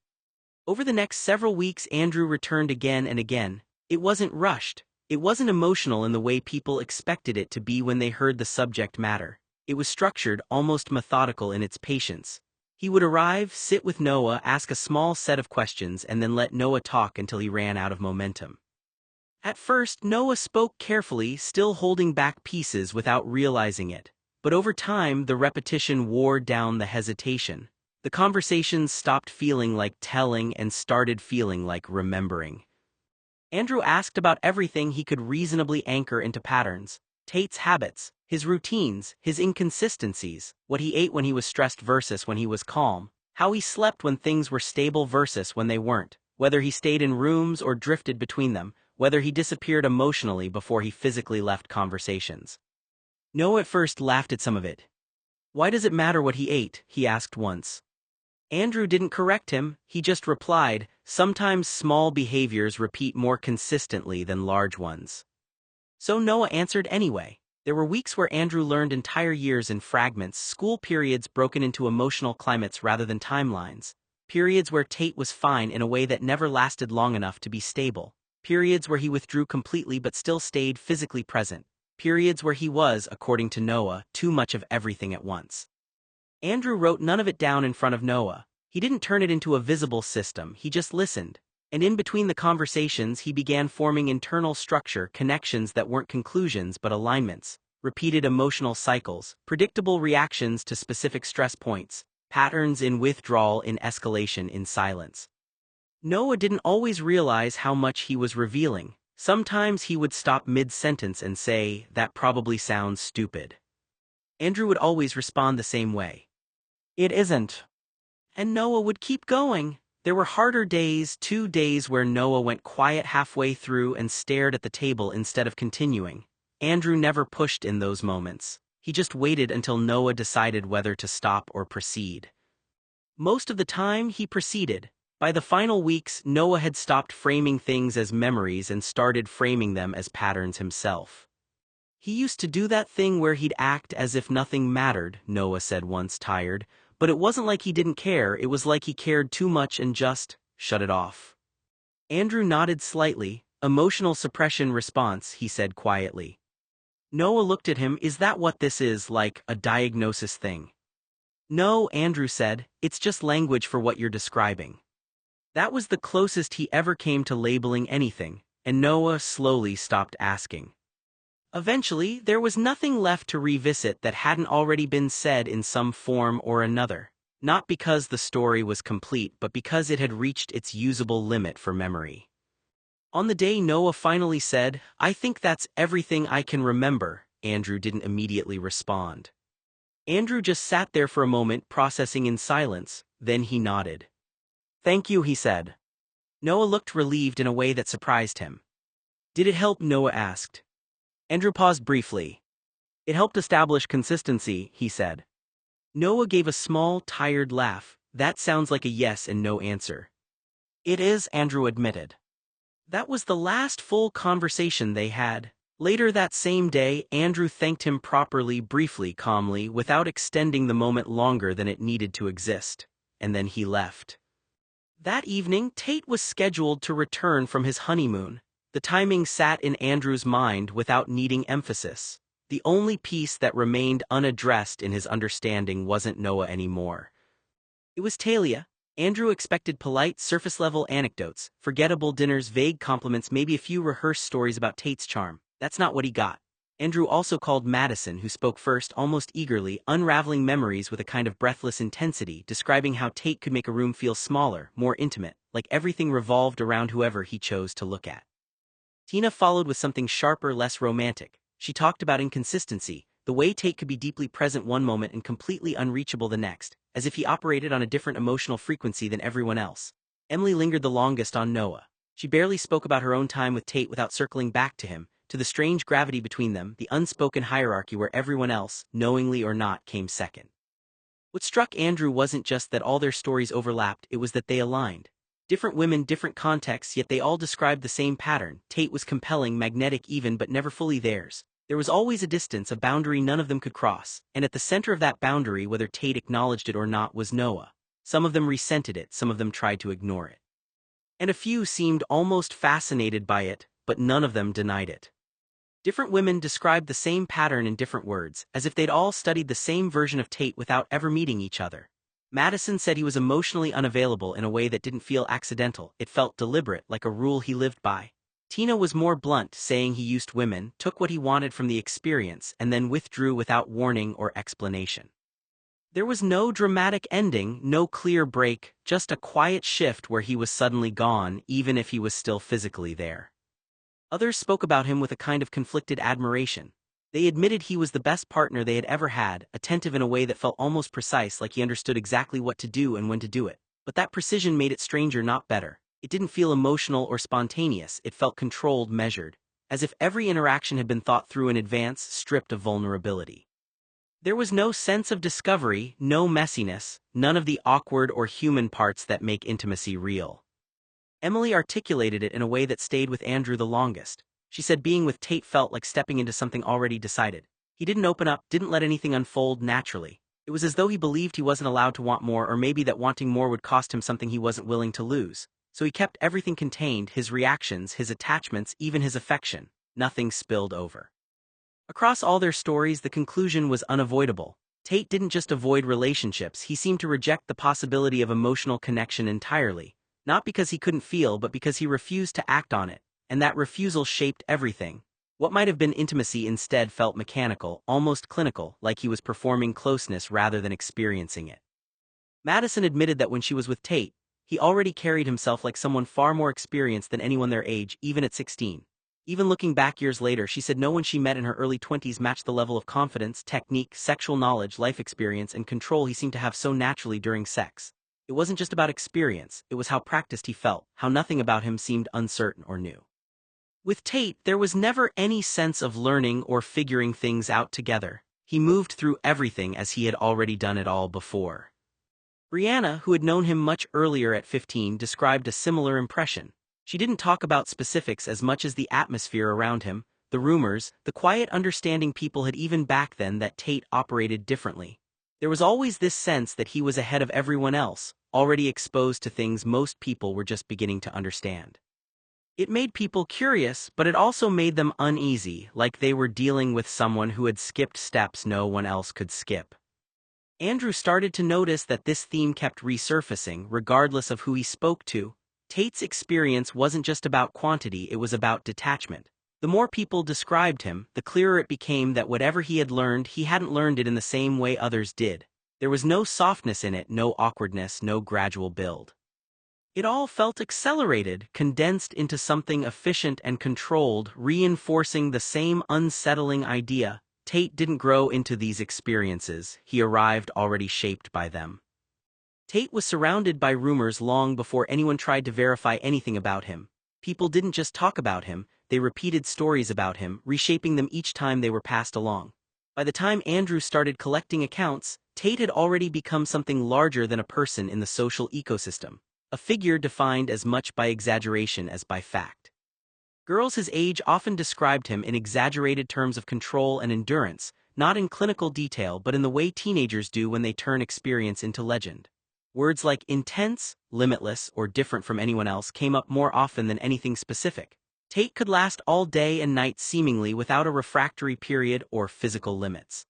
Over the next several weeks Andrew returned again and again. It wasn't rushed. It wasn't emotional in the way people expected it to be when they heard the subject matter. It was structured, almost methodical in its patience. He would arrive, sit with Noah, ask a small set of questions, and then let Noah talk until he ran out of momentum. At first, Noah spoke carefully, still holding back pieces without realizing it. But over time, the repetition wore down the hesitation. The conversations stopped feeling like telling and started feeling like remembering. Andrew asked about everything he could reasonably anchor into patterns. Tate's habits, his routines, his inconsistencies, what he ate when he was stressed versus when he was calm, how he slept when things were stable versus when they weren't, whether he stayed in rooms or drifted between them, whether he disappeared emotionally before he physically left conversations. Noah at first laughed at some of it. Why does it matter what he ate? He asked once. Andrew didn't correct him, he just replied, sometimes small behaviors repeat more consistently than large ones. So Noah answered anyway. There were weeks where Andrew learned entire years in fragments, school periods broken into emotional climates rather than timelines, periods where Tate was fine in a way that never lasted long enough to be stable, periods where he withdrew completely but still stayed physically present, periods where he was, according to Noah, too much of everything at once. Andrew wrote none of it down in front of Noah. He didn't turn it into a visible system, he just listened. And in between the conversations he began forming internal structure, connections that weren't conclusions but alignments, repeated emotional cycles, predictable reactions to specific stress points, patterns in withdrawal, in escalation, in silence. Noah didn't always realize how much he was revealing. Sometimes he would stop mid-sentence and say, "That probably sounds stupid." Andrew would always respond the same way. "It isn't." And Noah would keep going. There were harder days, 2 days where Noah went quiet halfway through and stared at the table instead of continuing. Andrew never pushed in those moments. He just waited until Noah decided whether to stop or proceed. Most of the time, he proceeded. By the final weeks, Noah had stopped framing things as memories and started framing them as patterns himself. He used to do that thing where he'd act as if nothing mattered, Noah said once, tired. But it wasn't like he didn't care, it was like he cared too much and just shut it off. Andrew nodded slightly. Emotional suppression response, he said quietly. Noah looked at him. Is that what this is, like a diagnosis thing? No, Andrew said, it's just language for what you're describing. That was the closest he ever came to labeling anything, and Noah slowly stopped asking. Eventually, there was nothing left to revisit that hadn't already been said in some form or another, not because the story was complete but because it had reached its usable limit for memory. On the day Noah finally said, "I think that's everything I can remember," Andrew didn't immediately respond. Andrew just sat there for a moment, processing in silence, then he nodded. "Thank you," he said. Noah looked relieved in a way that surprised him. "Did it help?" Noah asked. Andrew paused briefly. "It helped establish consistency," he said. Noah gave a small, tired laugh. "That sounds like a yes and no answer." "It is," Andrew admitted. That was the last full conversation they had. Later that same day, Andrew thanked him properly, briefly, calmly, without extending the moment longer than it needed to exist. And then he left. That evening, Tate was scheduled to return from his honeymoon. The timing sat in Andrew's mind without needing emphasis. The only piece that remained unaddressed in his understanding wasn't Noah anymore. It was Talia. Andrew expected polite, surface-level anecdotes, forgettable dinners, vague compliments, maybe a few rehearsed stories about Tate's charm. That's not what he got. Andrew also called Madison, who spoke first, almost eagerly, unraveling memories with a kind of breathless intensity, describing how Tate could make a room feel smaller, more intimate, like everything revolved around whoever he chose to look at. Tina followed with something sharper, less romantic. She talked about inconsistency, the way Tate could be deeply present one moment and completely unreachable the next, as if he operated on a different emotional frequency than everyone else. Emily lingered the longest on Noah. She barely spoke about her own time with Tate without circling back to him, to the strange gravity between them, the unspoken hierarchy where everyone else, knowingly or not, came second. What struck Andrew wasn't just that all their stories overlapped, it was that they aligned. Different women, different contexts, yet they all described the same pattern. Tate was compelling, magnetic even, but never fully theirs. There was always a distance, a boundary none of them could cross, and at the center of that boundary, whether Tate acknowledged it or not, was Noah. Some of them resented it, some of them tried to ignore it. And a few seemed almost fascinated by it, but none of them denied it. Different women described the same pattern in different words, as if they'd all studied the same version of Tate without ever meeting each other. Madison said he was emotionally unavailable in a way that didn't feel accidental, it felt deliberate, like a rule he lived by. Tina was more blunt, saying he used women, took what he wanted from the experience, and then withdrew without warning or explanation. There was no dramatic ending, no clear break, just a quiet shift where he was suddenly gone, even if he was still physically there. Others spoke about him with a kind of conflicted admiration. They admitted he was the best partner they had ever had, attentive in a way that felt almost precise, like he understood exactly what to do and when to do it. But that precision made it stranger, not better. It didn't feel emotional or spontaneous, it felt controlled, measured, as if every interaction had been thought through in advance, stripped of vulnerability. There was no sense of discovery, no messiness, none of the awkward or human parts that make intimacy real. Emily articulated it in a way that stayed with Andrew the longest. She said being with Tate felt like stepping into something already decided. He didn't open up, didn't let anything unfold naturally. It was as though he believed he wasn't allowed to want more, or maybe that wanting more would cost him something he wasn't willing to lose. So he kept everything contained, his reactions, his attachments, even his affection. Nothing spilled over. Across all their stories, the conclusion was unavoidable. Tate didn't just avoid relationships, he seemed to reject the possibility of emotional connection entirely. Not because he couldn't feel, but because he refused to act on it, and that refusal shaped everything. What might have been intimacy instead felt mechanical, almost clinical, like he was performing closeness rather than experiencing it. Madison admitted that when she was with Tate, he already carried himself like someone far more experienced than anyone their age, even at 16. Even looking back years later, she said no one she met in her early 20s matched the level of confidence, technique, sexual knowledge, life experience, and control he seemed to have so naturally during sex. It wasn't just about experience, it was how practiced he felt, how nothing about him seemed uncertain or new. With Tate, there was never any sense of learning or figuring things out together. He moved through everything as he had already done it all before. Brianna, who had known him much earlier at 15, described a similar impression. She didn't talk about specifics as much as the atmosphere around him, the rumors, the quiet understanding people had even back then that Tate operated differently. There was always this sense that he was ahead of everyone else, already exposed to things most people were just beginning to understand. It made people curious, but it also made them uneasy, like they were dealing with someone who had skipped steps no one else could skip. Andrew started to notice that this theme kept resurfacing, regardless of who he spoke to. Tate's experience wasn't just about quantity, it was about detachment. The more people described him, the clearer it became that whatever he had learned, he hadn't learned it in the same way others did. There was no softness in it, no awkwardness, no gradual build. It all felt accelerated, condensed into something efficient and controlled, reinforcing the same unsettling idea. Tate didn't grow into these experiences, he arrived already shaped by them. Tate was surrounded by rumors long before anyone tried to verify anything about him. People didn't just talk about him, they repeated stories about him, reshaping them each time they were passed along. By the time Andrew started collecting accounts, Tate had already become something larger than a person in the social ecosystem, a figure defined as much by exaggeration as by fact. Girls his age often described him in exaggerated terms of control and endurance, not in clinical detail but in the way teenagers do when they turn experience into legend. Words like intense, limitless, or different from anyone else came up more often than anything specific. Tate could last all day and night seemingly without a refractory period or physical limits.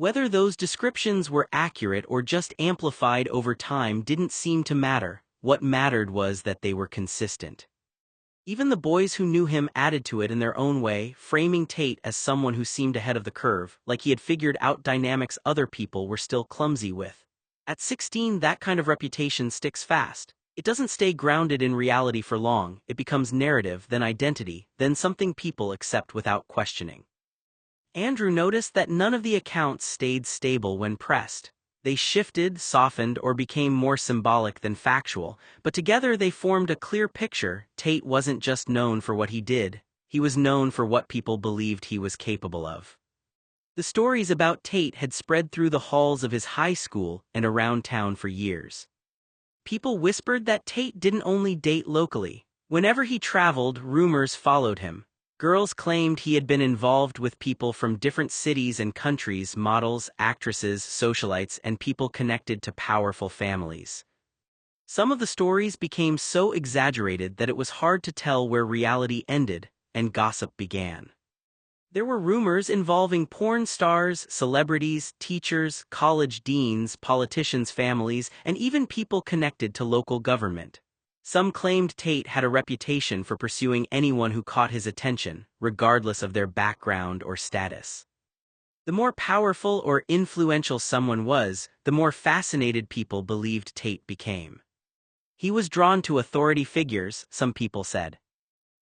Whether those descriptions were accurate or just amplified over time didn't seem to matter. What mattered was that they were consistent. Even the boys who knew him added to it in their own way, framing Tate as someone who seemed ahead of the curve, like he had figured out dynamics other people were still clumsy with. At 16, that kind of reputation sticks fast. It doesn't stay grounded in reality for long. It becomes narrative, then identity, then something people accept without questioning. Andrew noticed that none of the accounts stayed stable when pressed. They shifted, softened, or became more symbolic than factual, but together they formed a clear picture. Tate wasn't just known for what he did, he was known for what people believed he was capable of. The stories about Tate had spread through the halls of his high school and around town for years. People whispered that Tate didn't only date locally. Whenever he traveled, rumors followed him. Girls claimed he had been involved with people from different cities and countries, models, actresses, socialites, and people connected to powerful families. Some of the stories became so exaggerated that it was hard to tell where reality ended and gossip began. There were rumors involving porn stars, celebrities, teachers, college deans, politicians' families, and even people connected to local government. Some claimed Tate had a reputation for pursuing anyone who caught his attention, regardless of their background or status. The more powerful or influential someone was, the more fascinated people believed Tate became. He was drawn to authority figures, some people said.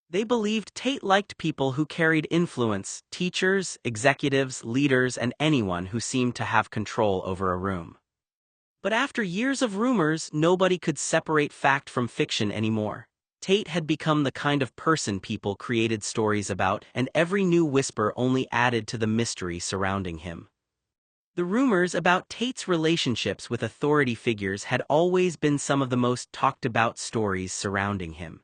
They believed Tate liked people who carried influence, teachers, executives, leaders, and anyone who seemed to have control over a room. But after years of rumors, nobody could separate fact from fiction anymore. Tate had become the kind of person people created stories about, and every new whisper only added to the mystery surrounding him. The rumors about Tate's relationships with authority figures had always been some of the most talked about stories surrounding him.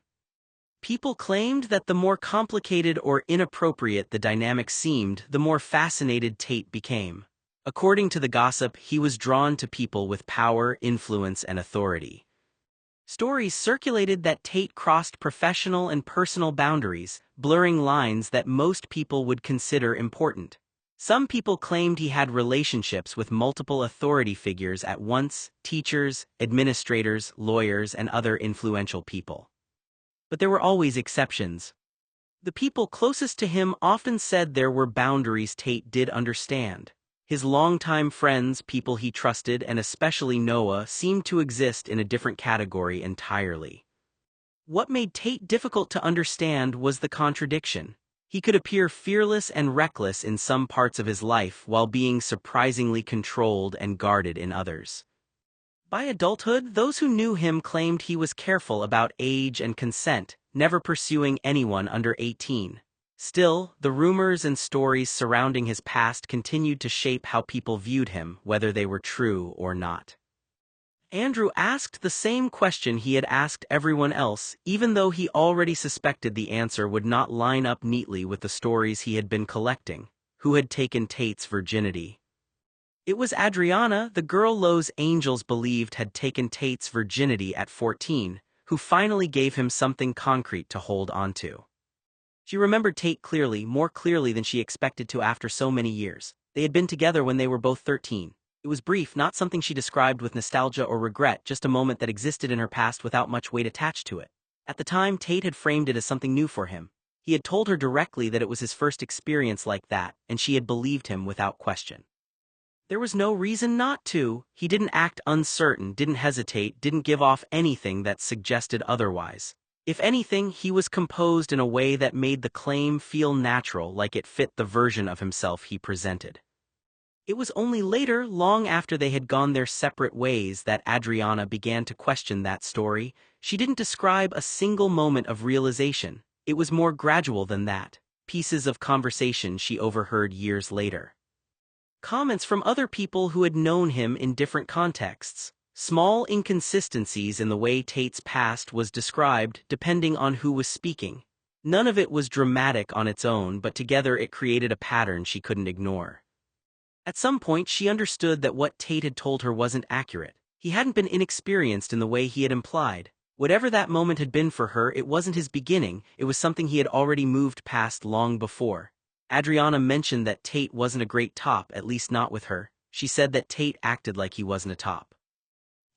People claimed that the more complicated or inappropriate the dynamic seemed, the more fascinated Tate became. According to the gossip, he was drawn to people with power, influence, and authority. Stories circulated that Tate crossed professional and personal boundaries, blurring lines that most people would consider important. Some people claimed he had relationships with multiple authority figures at once: teachers, administrators, lawyers, and other influential people. But there were always exceptions. The people closest to him often said there were boundaries Tate did understand. His longtime friends, people he trusted, and especially Noah, seemed to exist in a different category entirely. What made Tate difficult to understand was the contradiction. He could appear fearless and reckless in some parts of his life while being surprisingly controlled and guarded in others. By adulthood, those who knew him claimed he was careful about age and consent, never pursuing anyone under 18. Still, the rumors and stories surrounding his past continued to shape how people viewed him, whether they were true or not. Andrew asked the same question he had asked everyone else, even though he already suspected the answer would not line up neatly with the stories he had been collecting. Who had taken Tate's virginity? It was Adriana, the girl Los Angeles believed had taken Tate's virginity at 14, who finally gave him something concrete to hold onto. She remembered Tate clearly, more clearly than she expected to after so many years. They had been together when they were both 13. It was brief, not something she described with nostalgia or regret, just a moment that existed in her past without much weight attached to it. At the time, Tate had framed it as something new for him. He had told her directly that it was his first experience like that, and she had believed him without question. There was no reason not to. He didn't act uncertain, didn't hesitate, didn't give off anything that suggested otherwise. If anything, he was composed in a way that made the claim feel natural, like it fit the version of himself he presented. It was only later, long after they had gone their separate ways, that Adriana began to question that story. She didn't describe a single moment of realization. It was more gradual than that. Pieces of conversation she overheard years later. Comments from other people who had known him in different contexts. Small inconsistencies in the way Tate's past was described, depending on who was speaking. None of it was dramatic on its own, but together it created a pattern she couldn't ignore. At some point, she understood that what Tate had told her wasn't accurate. He hadn't been inexperienced in the way he had implied. Whatever that moment had been for her, it wasn't his beginning, it was something he had already moved past long before. Adriana mentioned that Tate wasn't a great top, at least not with her. She said that Tate acted like he wasn't a top.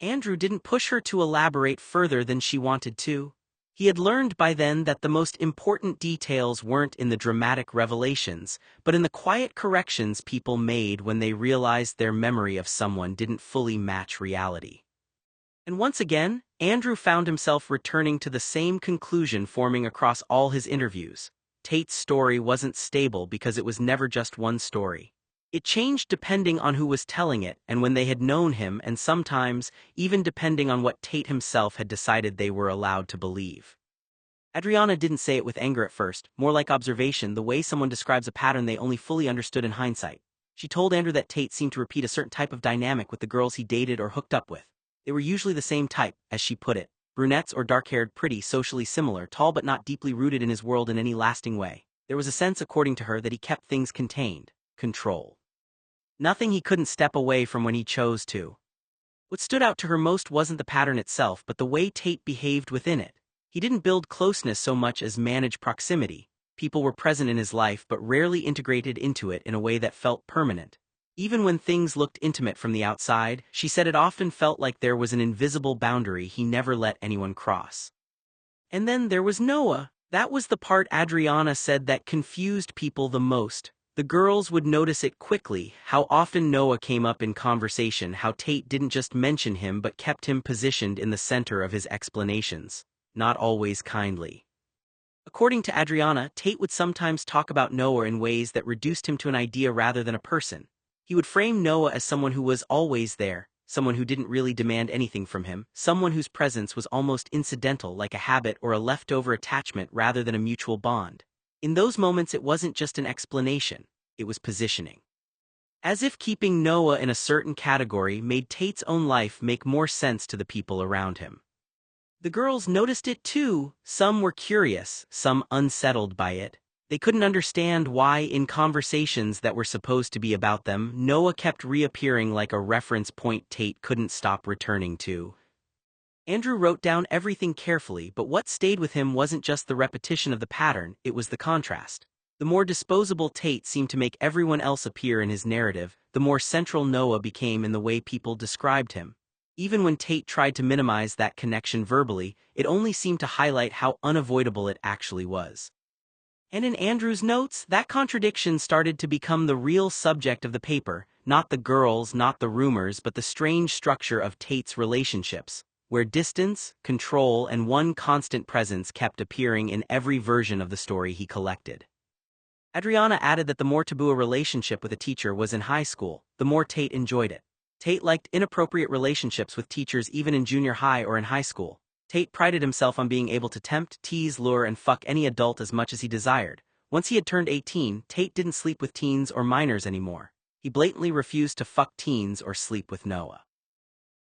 Andrew didn't push her to elaborate further than she wanted to. He had learned by then that the most important details weren't in the dramatic revelations, but in the quiet corrections people made when they realized their memory of someone didn't fully match reality. And once again, Andrew found himself returning to the same conclusion forming across all his interviews. Tate's story wasn't stable because it was never just one story. It changed depending on who was telling it and when they had known him, and sometimes even depending on what Tate himself had decided they were allowed to believe. Adriana didn't say it with anger at first, more like observation, the way someone describes a pattern they only fully understood in hindsight. She told Andrew that Tate seemed to repeat a certain type of dynamic with the girls he dated or hooked up with. They were usually the same type, as she put it, brunettes or dark-haired, pretty, socially similar, tall but not deeply rooted in his world in any lasting way. There was a sense, according to her, that he kept things contained, control. Nothing he couldn't step away from when he chose to. What stood out to her most wasn't the pattern itself, but the way Tate behaved within it. He didn't build closeness so much as manage proximity. People were present in his life but rarely integrated into it in a way that felt permanent. Even when things looked intimate from the outside, she said it often felt like there was an invisible boundary he never let anyone cross. And then there was Noah. That was the part Adriana said that confused people the most. The girls would notice it quickly, how often Noah came up in conversation, how Tate didn't just mention him but kept him positioned in the center of his explanations, not always kindly. According to Adriana, Tate would sometimes talk about Noah in ways that reduced him to an idea rather than a person. He would frame Noah as someone who was always there, someone who didn't really demand anything from him, someone whose presence was almost incidental, like a habit or a leftover attachment rather than a mutual bond. In those moments it wasn't just an explanation, it was positioning. As if keeping Noah in a certain category made Tate's own life make more sense to the people around him. The girls noticed it too. Some were curious, some unsettled by it. They couldn't understand why, in conversations that were supposed to be about them, Noah kept reappearing like a reference point Tate couldn't stop returning to. Andrew wrote down everything carefully, but what stayed with him wasn't just the repetition of the pattern, it was the contrast. The more disposable Tate seemed to make everyone else appear in his narrative, the more central Noah became in the way people described him. Even when Tate tried to minimize that connection verbally, it only seemed to highlight how unavoidable it actually was. And in Andrew's notes, that contradiction started to become the real subject of the paper, not the girls, not the rumors, but the strange structure of Tate's relationships, where distance, control, and one constant presence kept appearing in every version of the story he collected. Adriana added that the more taboo a relationship with a teacher was in high school, the more Tate enjoyed it. Tate liked inappropriate relationships with teachers even in junior high or in high school. Tate prided himself on being able to tempt, tease, lure, and fuck any adult as much as he desired. Once he had turned 18, Tate didn't sleep with teens or minors anymore. He blatantly refused to fuck teens or sleep with Noah.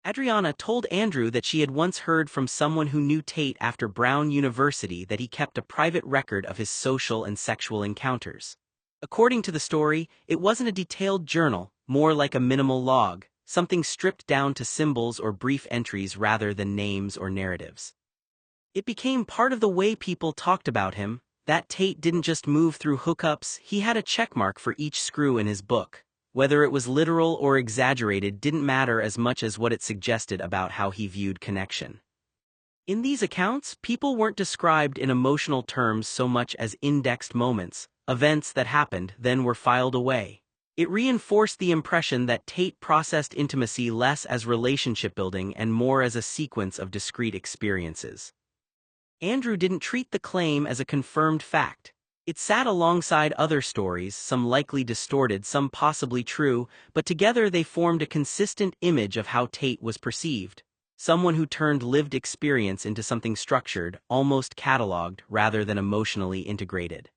Adriana told Andrew that she had once heard from someone who knew Tate after Brown University that he kept a private record of his social and sexual encounters. According to the story, it wasn't a detailed journal, more like a minimal log, something stripped down to symbols or brief entries rather than names or narratives. It became part of the way people talked about him, that Tate didn't just move through hookups, he had a checkmark for each screw in his book. Whether it was literal or exaggerated didn't matter as much as what it suggested about how he viewed connection. In these accounts, people weren't described in emotional terms so much as indexed moments, events that happened, then were filed away. It reinforced the impression that Tate processed intimacy less as relationship building and more as a sequence of discrete experiences. Andrew didn't treat the claim as a confirmed fact. It sat alongside other stories, some likely distorted, some possibly true, but together they formed a consistent image of how Tate was perceived. Someone who turned lived experience into something structured, almost cataloged, rather than emotionally integrated.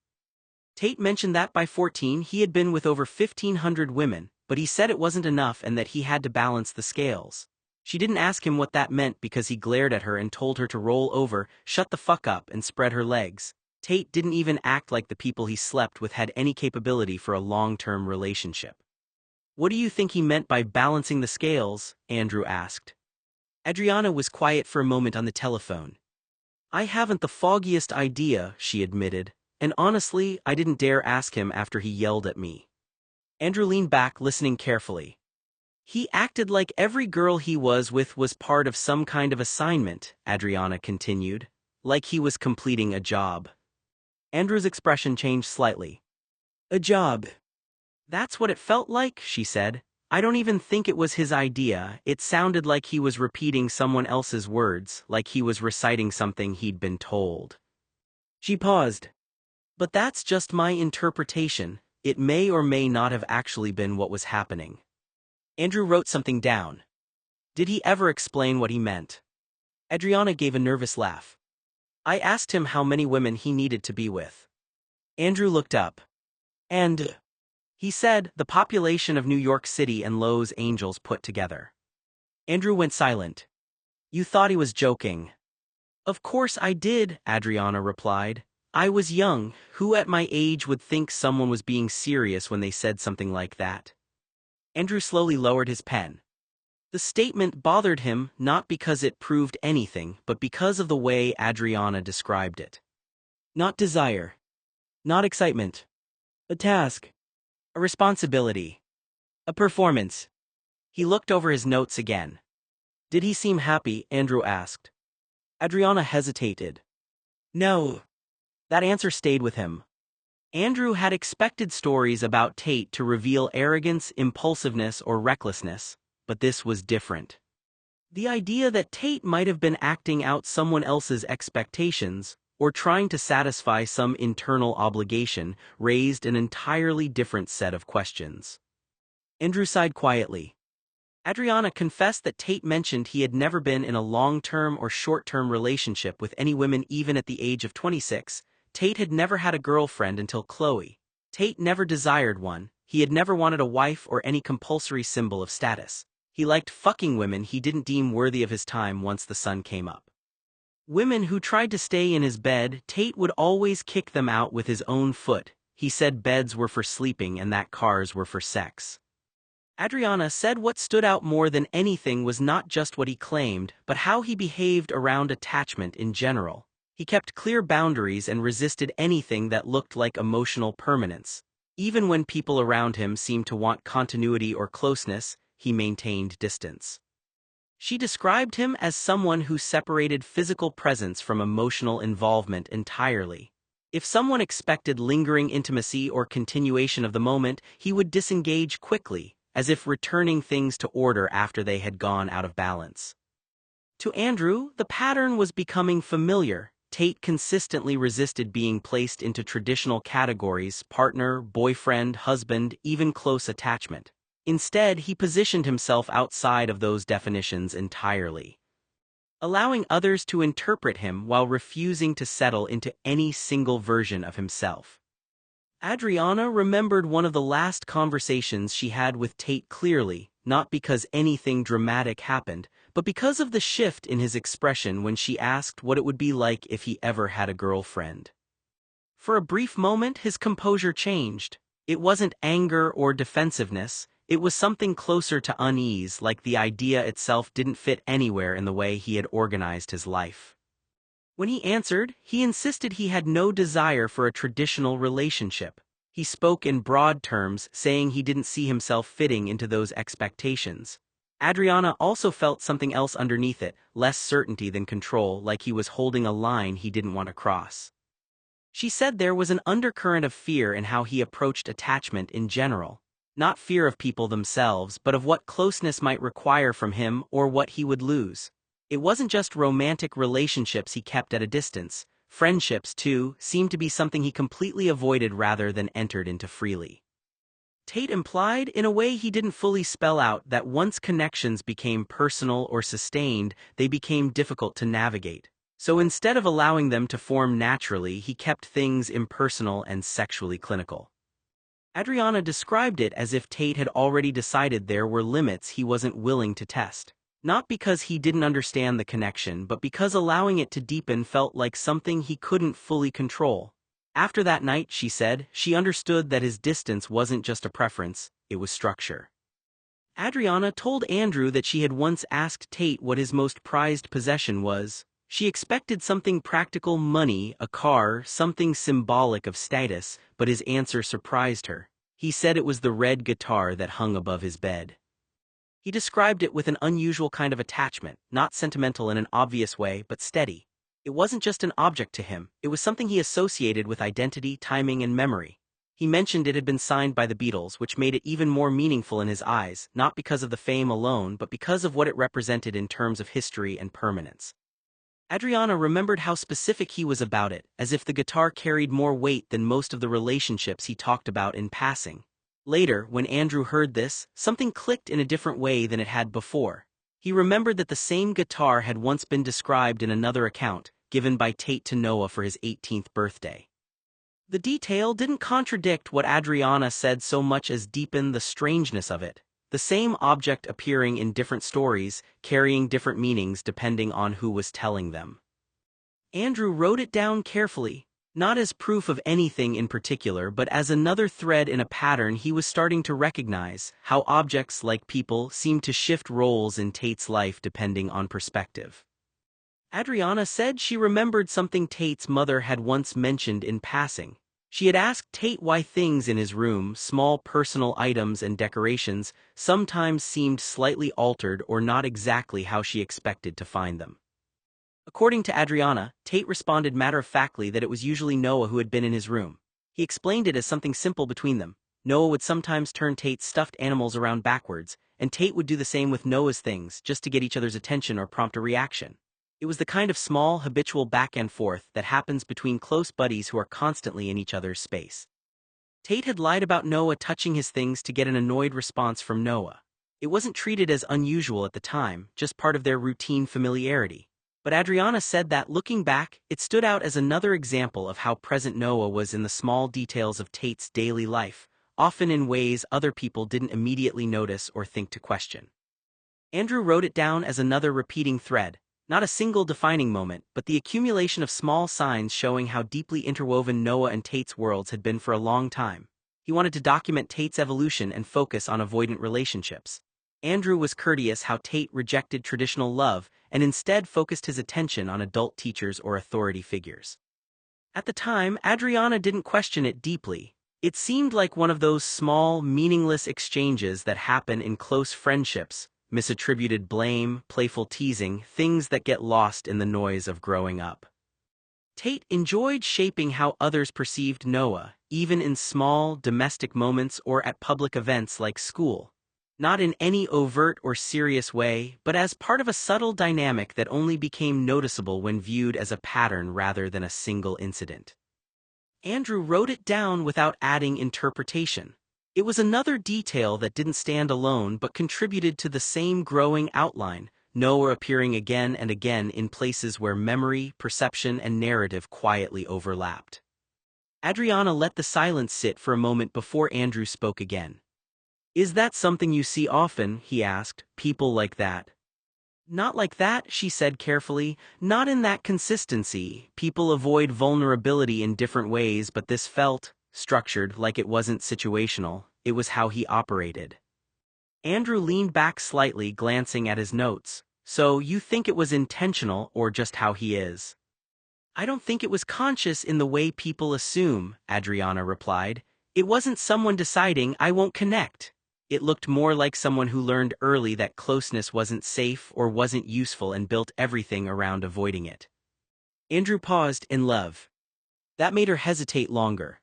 Tate mentioned that by 14 he had been with over 1,500 women, but he said it wasn't enough and that he had to balance the scales. She didn't ask him what that meant because he glared at her and told her to roll over, shut the fuck up, and spread her legs. Tate didn't even act like the people he slept with had any capability for a long-term relationship. "What do you think he meant by balancing the scales?" Andrew asked. Adriana was quiet for a moment on the telephone. "I haven't the foggiest idea," she admitted. and honestly, I didn't dare ask him after he yelled at me. Andrew leaned back, listening carefully. He acted like every girl he was with was part of some kind of assignment, Adriana continued, like he was completing a job. Andrew's expression changed slightly. A job. That's what it felt like, she said. I don't even think it was his idea. It sounded like he was repeating someone else's words, like he was reciting something he'd been told. She paused. But that's just my interpretation. It may or may not have actually been what was happening. Andrew wrote something down. Did he ever explain what he meant? Adriana gave a nervous laugh. I asked him how many women he needed to be with. Andrew looked up. And he said, the population of New York City and Los Angeles put together. Andrew went silent. You thought he was joking. Of course I did, Adriana replied. I was young. Who at my age would think someone was being serious when they said something like that? Andrew slowly lowered his pen. The statement bothered him not because it proved anything, but because of the way Adriana described it. Not desire. Not excitement. A task. A responsibility. A performance. He looked over his notes again. Did he seem happy? Andrew asked. Adriana hesitated. No. That answer stayed with him. Andrew had expected stories about Tate to reveal arrogance, impulsiveness, or recklessness, but this was different. The idea that Tate might have been acting out someone else's expectations, or trying to satisfy some internal obligation, raised an entirely different set of questions. Andrew sighed quietly. Adriana confessed that Tate mentioned he had never been in a long-term or short-term relationship with any women even at the age of 26. Tate had never had a girlfriend until Chloe. Tate never desired one. He had never wanted a wife or any compulsory symbol of status. He liked fucking women he didn't deem worthy of his time once the sun came up. Women who tried to stay in his bed, Tate would always kick them out with his own foot. He said beds were for sleeping and that cars were for sex. Adriana said what stood out more than anything was not just what he claimed, but how he behaved around attachment in general. He kept clear boundaries and resisted anything that looked like emotional permanence. Even when people around him seemed to want continuity or closeness, he maintained distance. She described him as someone who separated physical presence from emotional involvement entirely. If someone expected lingering intimacy or continuation of the moment, he would disengage quickly, as if returning things to order after they had gone out of balance. To Andrew, the pattern was becoming familiar. Tate consistently resisted being placed into traditional categories: partner, boyfriend, husband, even close attachment. Instead, he positioned himself outside of those definitions entirely, allowing others to interpret him while refusing to settle into any single version of himself. Adriana remembered one of the last conversations she had with Tate clearly, not because anything dramatic happened, but because of the shift in his expression when she asked what it would be like if he ever had a girlfriend. For a brief moment, his composure changed. It wasn't anger or defensiveness, it was something closer to unease, like the idea itself didn't fit anywhere in the way he had organized his life. When he answered, he insisted he had no desire for a traditional relationship. He spoke in broad terms, saying he didn't see himself fitting into those expectations. Adriana also felt something else underneath it, less certainty than control, like he was holding a line he didn't want to cross. She said there was an undercurrent of fear in how he approached attachment in general. Not fear of people themselves, but of what closeness might require from him or what he would lose. It wasn't just romantic relationships he kept at a distance. Friendships, too, seemed to be something he completely avoided rather than entered into freely. Tate implied, in a way he didn't fully spell out, that once connections became personal or sustained, they became difficult to navigate. So instead of allowing them to form naturally, he kept things impersonal and sexually clinical. Adriana described it as if Tate had already decided there were limits he wasn't willing to test. Not because he didn't understand the connection, but because allowing it to deepen felt like something he couldn't fully control. After that night, she said, she understood that his distance wasn't just a preference, it was structure. Adriana told Andrew that she had once asked Tate what his most prized possession was. She expected something practical: money, a car, something symbolic of status, but his answer surprised her. He said it was the red guitar that hung above his bed. He described it with an unusual kind of attachment, not sentimental in an obvious way, but steady. It wasn't just an object to him, it was something he associated with identity, timing, and memory. He mentioned it had been signed by the Beatles, which made it even more meaningful in his eyes, not because of the fame alone, but because of what it represented in terms of history and permanence. Adriana remembered how specific he was about it, as if the guitar carried more weight than most of the relationships he talked about in passing. Later, when Andrew heard this, something clicked in a different way than it had before. He remembered that the same guitar had once been described in another account, given by Tate to Noah for his 18th birthday. The detail didn't contradict what Adriana said so much as deepen the strangeness of it. The same object appearing in different stories, carrying different meanings depending on who was telling them. Andrew wrote it down carefully, not as proof of anything in particular but as another thread in a pattern he was starting to recognize: how objects, like people, seemed to shift roles in Tate's life depending on perspective. Adriana said she remembered something Tate's mother had once mentioned in passing. She had asked Tate why things in his room, small personal items and decorations, sometimes seemed slightly altered or not exactly how she expected to find them. According to Adriana, Tate responded matter-of-factly that it was usually Noah who had been in his room. He explained it as something simple between them. Noah would sometimes turn Tate's stuffed animals around backwards, and Tate would do the same with Noah's things just to get each other's attention or prompt a reaction. It was the kind of small, habitual back and forth that happens between close buddies who are constantly in each other's space. Tate had lied about Noah touching his things to get an annoyed response from Noah. It wasn't treated as unusual at the time, just part of their routine familiarity. But Adriana said that, looking back, it stood out as another example of how present Noah was in the small details of Tate's daily life, often in ways other people didn't immediately notice or think to question. Andrew wrote it down as another repeating thread. Not a single defining moment, but the accumulation of small signs showing how deeply interwoven Noah and Tate's worlds had been for a long time. He wanted to document Tate's evolution and focus on avoidant relationships. Andrew was courteous how Tate rejected traditional love and instead focused his attention on adult teachers or authority figures. At the time, Adriana didn't question it deeply. It seemed like one of those small, meaningless exchanges that happen in close friendships: misattributed blame, playful teasing, things that get lost in the noise of growing up. Tate enjoyed shaping how others perceived Noah, even in small, domestic moments or at public events like school. Not in any overt or serious way, but as part of a subtle dynamic that only became noticeable when viewed as a pattern rather than a single incident. Andrew wrote it down without adding interpretation. It was another detail that didn't stand alone but contributed to the same growing outline: Noah appearing again and again in places where memory, perception, and narrative quietly overlapped. Adriana let the silence sit for a moment before Andrew spoke again. "Is that something you see often?" he asked. "People like that?" "Not like that," she said carefully. "Not in that consistency. People avoid vulnerability in different ways, but this felt structured, like it wasn't situational. It was how he operated." Andrew leaned back slightly, glancing at his notes. "So you think it was intentional, or just how he is?" "I don't think it was conscious in the way people assume," Adriana replied. "It wasn't someone deciding, 'I won't connect.' It looked more like someone who learned early that closeness wasn't safe or wasn't useful and built everything around avoiding it." Andrew paused. "In love?" That made her hesitate longer.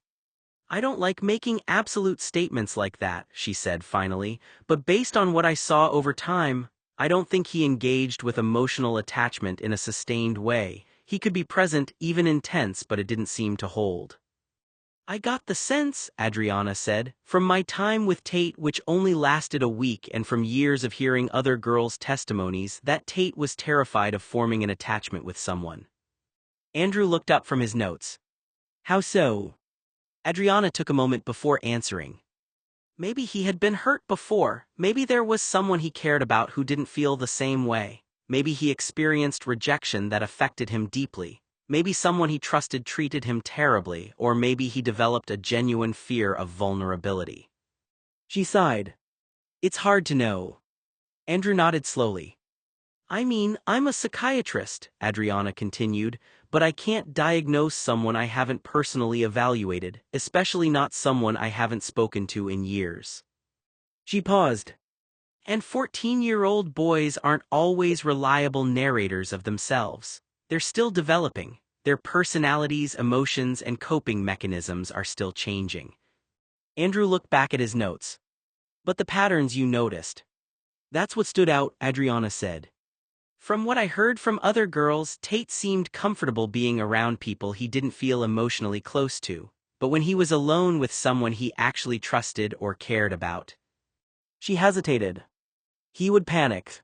"I don't like making absolute statements like that," she said finally, "but based on what I saw over time, I don't think he engaged with emotional attachment in a sustained way. He could be present, even intense, but it didn't seem to hold." "I got the sense," Adriana said, "from my time with Tate, which only lasted a week, and from years of hearing other girls' testimonies, that Tate was terrified of forming an attachment with someone." Andrew looked up from his notes. "How so?" Adriana took a moment before answering. "Maybe he had been hurt before. Maybe there was someone he cared about who didn't feel the same way. Maybe he experienced rejection that affected him deeply. Maybe someone he trusted treated him terribly, or maybe he developed a genuine fear of vulnerability." She sighed. "It's hard to know." Andrew nodded slowly. I mean, I'm a psychiatrist, Adriana continued, but I can't diagnose someone I haven't personally evaluated, especially not someone I haven't spoken to in years. She paused. And 14-year-old boys aren't always reliable narrators of themselves. They're still developing. Their personalities, emotions, and coping mechanisms are still changing. Andrew looked back at his notes. But the patterns you noticed. That's what stood out, Adriana said. From what I heard from other girls, Tate seemed comfortable being around people he didn't feel emotionally close to, but when he was alone with someone he actually trusted or cared about. She hesitated. He would panic.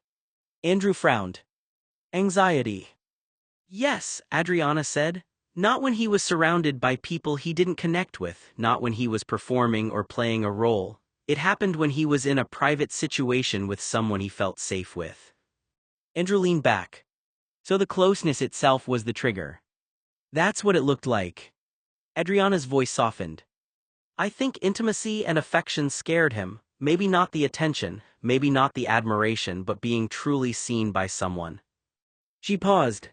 Andrew frowned. Anxiety. Yes, Adriana said. Not when he was surrounded by people he didn't connect with, not when he was performing or playing a role. It happened when he was in a private situation with someone he felt safe with. Andrew leaned back. So the closeness itself was the trigger. That's what it looked like. Adriana's voice softened. I think intimacy and affection scared him, maybe not the attention, maybe not the admiration, but being truly seen by someone. She paused.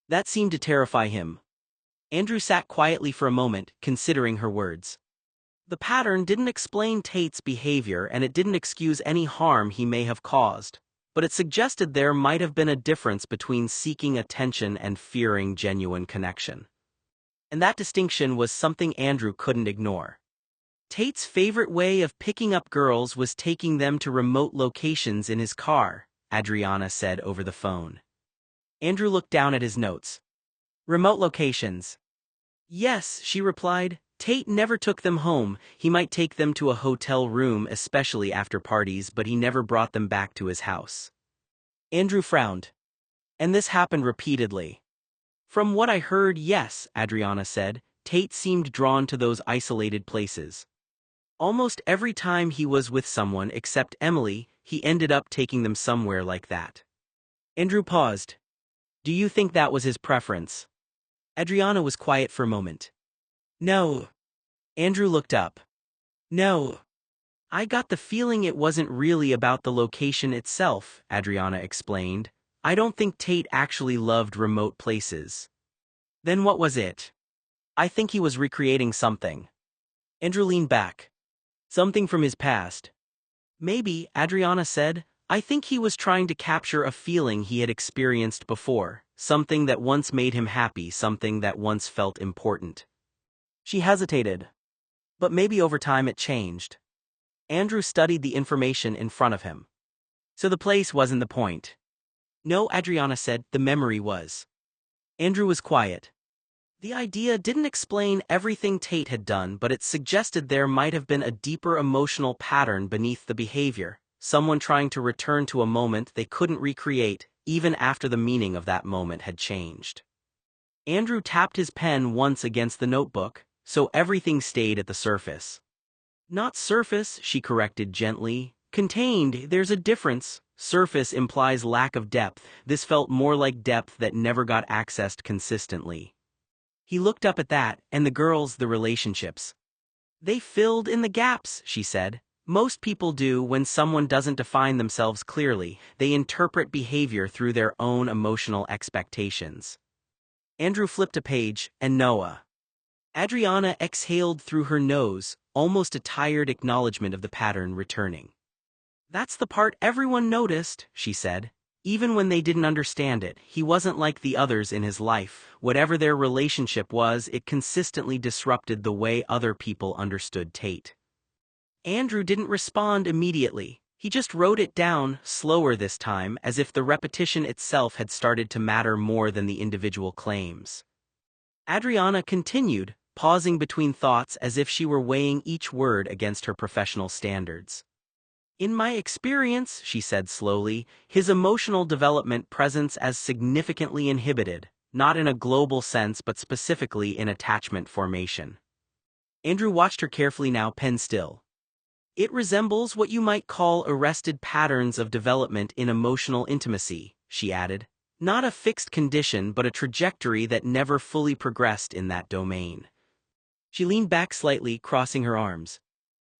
That seemed to terrify him. Andrew sat quietly for a moment, considering her words. The pattern didn't explain Tate's behavior and it didn't excuse any harm he may have caused, but it suggested there might have been a difference between seeking attention and fearing genuine connection. And that distinction was something Andrew couldn't ignore. Tate's favorite way of picking up girls was taking them to remote locations in his car, Adriana said over the phone. Andrew looked down at his notes. Remote locations. Yes, she replied. Tate never took them home. He might take them to a hotel room, especially after parties, but he never brought them back to his house. Andrew frowned. And this happened repeatedly. From what I heard, yes, Adriana said, Tate seemed drawn to those isolated places. Almost every time he was with someone except Emily, he ended up taking them somewhere like that. Andrew paused. Do you think that was his preference? Adriana was quiet for a moment. No. Andrew looked up. No. I got the feeling it wasn't really about the location itself, Adriana explained. I don't think Tate actually loved remote places. Then what was it? I think he was recreating something. Andrew leaned back. Something from his past. Maybe, Adriana said. I think he was trying to capture a feeling he had experienced before, something that once made him happy, something that once felt important. She hesitated. But maybe over time it changed. Andrew studied the information in front of him. So the place wasn't the point. No, Adriana said, the memory was. Andrew was quiet. The idea didn't explain everything Tate had done, but it suggested there might have been a deeper emotional pattern beneath the behavior, someone trying to return to a moment they couldn't recreate, even after the meaning of that moment had changed. Andrew tapped his pen once against the notebook, so everything stayed at the surface. Not surface, she corrected gently. Contained, there's a difference. Surface implies lack of depth. This felt more like depth that never got accessed consistently. He looked up at that, and the girls, the relationships. They filled in the gaps, she said. Most people do when someone doesn't define themselves clearly. They interpret behavior through their own emotional expectations. Andrew flipped a page, and Noah. Adriana exhaled through her nose, almost a tired acknowledgement of the pattern returning. That's the part everyone noticed, she said. Even when they didn't understand it, he wasn't like the others in his life. Whatever their relationship was, it consistently disrupted the way other people understood Tate. Andrew didn't respond immediately. He just wrote it down, slower this time, as if the repetition itself had started to matter more than the individual claims. Adriana continued, pausing between thoughts as if she were weighing each word against her professional standards. In my experience, she said slowly, his emotional development presence as significantly inhibited, not in a global sense but specifically in attachment formation. Andrew watched her carefully now, pen still. It resembles what you might call arrested patterns of development in emotional intimacy, she added. Not a fixed condition but a trajectory that never fully progressed in that domain. She leaned back slightly, crossing her arms.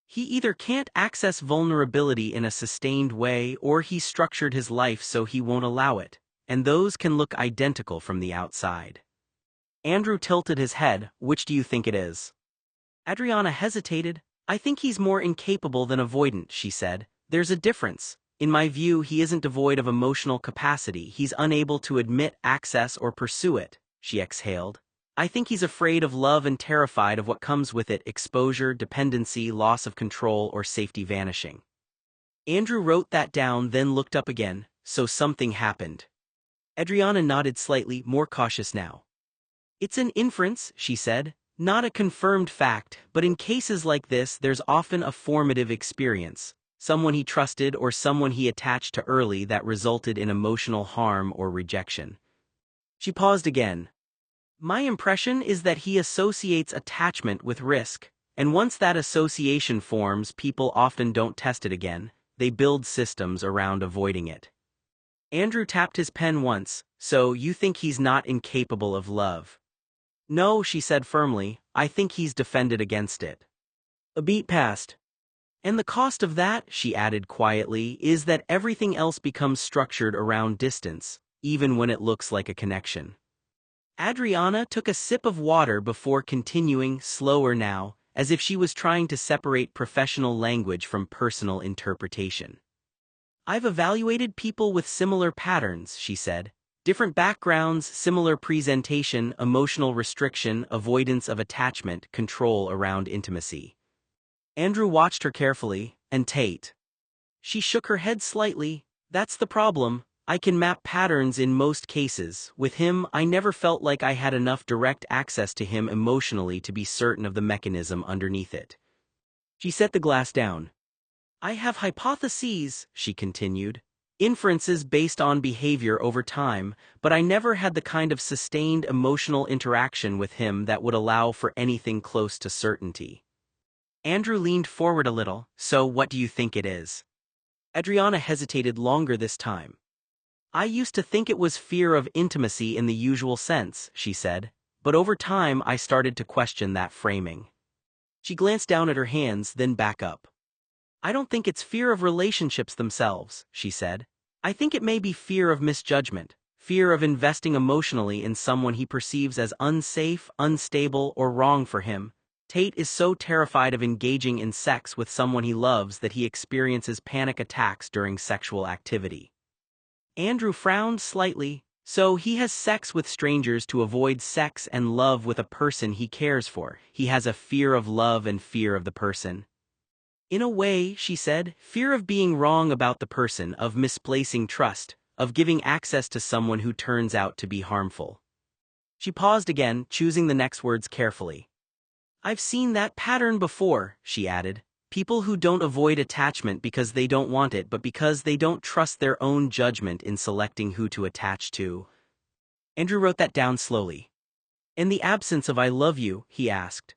He either can't access vulnerability in a sustained way or he's structured his life so he won't allow it, and those can look identical from the outside. Andrew tilted his head. Which do you think it is? Adriana hesitated. I think he's more incapable than avoidant, she said. There's a difference. In my view, he isn't devoid of emotional capacity, he's unable to admit, access, or pursue it, she exhaled. I think he's afraid of love and terrified of what comes with it: exposure, dependency, loss of control, or safety vanishing. Andrew wrote that down, then looked up again. So something happened. Adriana nodded slightly, more cautious now. It's an inference, she said, not a confirmed fact, but in cases like this there's often a formative experience, someone he trusted or someone he attached to early that resulted in emotional harm or rejection. She paused again. My impression is that he associates attachment with risk, and once that association forms, people often don't test it again, they build systems around avoiding it. Andrew tapped his pen once. So you think he's not incapable of love? No, she said firmly, I think he's defended against it. A beat passed. And the cost of that, she added quietly, is that everything else becomes structured around distance, even when it looks like a connection. Adriana took a sip of water before continuing, slower now, as if she was trying to separate professional language from personal interpretation. I've evaluated people with similar patterns, she said. Different backgrounds, similar presentation, emotional restriction, avoidance of attachment, control around intimacy. Andrew watched her carefully. And Tate? She shook her head slightly. That's the problem. I can map patterns in most cases. With him, I never felt like I had enough direct access to him emotionally to be certain of the mechanism underneath it. She set the glass down. I have hypotheses, she continued, inferences based on behavior over time, but I never had the kind of sustained emotional interaction with him that would allow for anything close to certainty. Andrew leaned forward a little. So what do you think it is? Adriana hesitated longer this time. I used to think it was fear of intimacy in the usual sense, she said, but over time I started to question that framing. She glanced down at her hands, then back up. I don't think it's fear of relationships themselves, she said. I think it may be fear of misjudgment, fear of investing emotionally in someone he perceives as unsafe, unstable, or wrong for him. Tate is so terrified of engaging in sex with someone he loves that he experiences panic attacks during sexual activity. Andrew frowned slightly. So he has sex with strangers to avoid sex and love with a person he cares for. He has a fear of love and fear of the person. In a way, she said, fear of being wrong about the person, of misplacing trust, of giving access to someone who turns out to be harmful. She paused again, choosing the next words carefully. I've seen that pattern before, she added. People who don't avoid attachment because they don't want it but because they don't trust their own judgment in selecting who to attach to. Andrew wrote that down slowly. In the absence of I love you, he asked.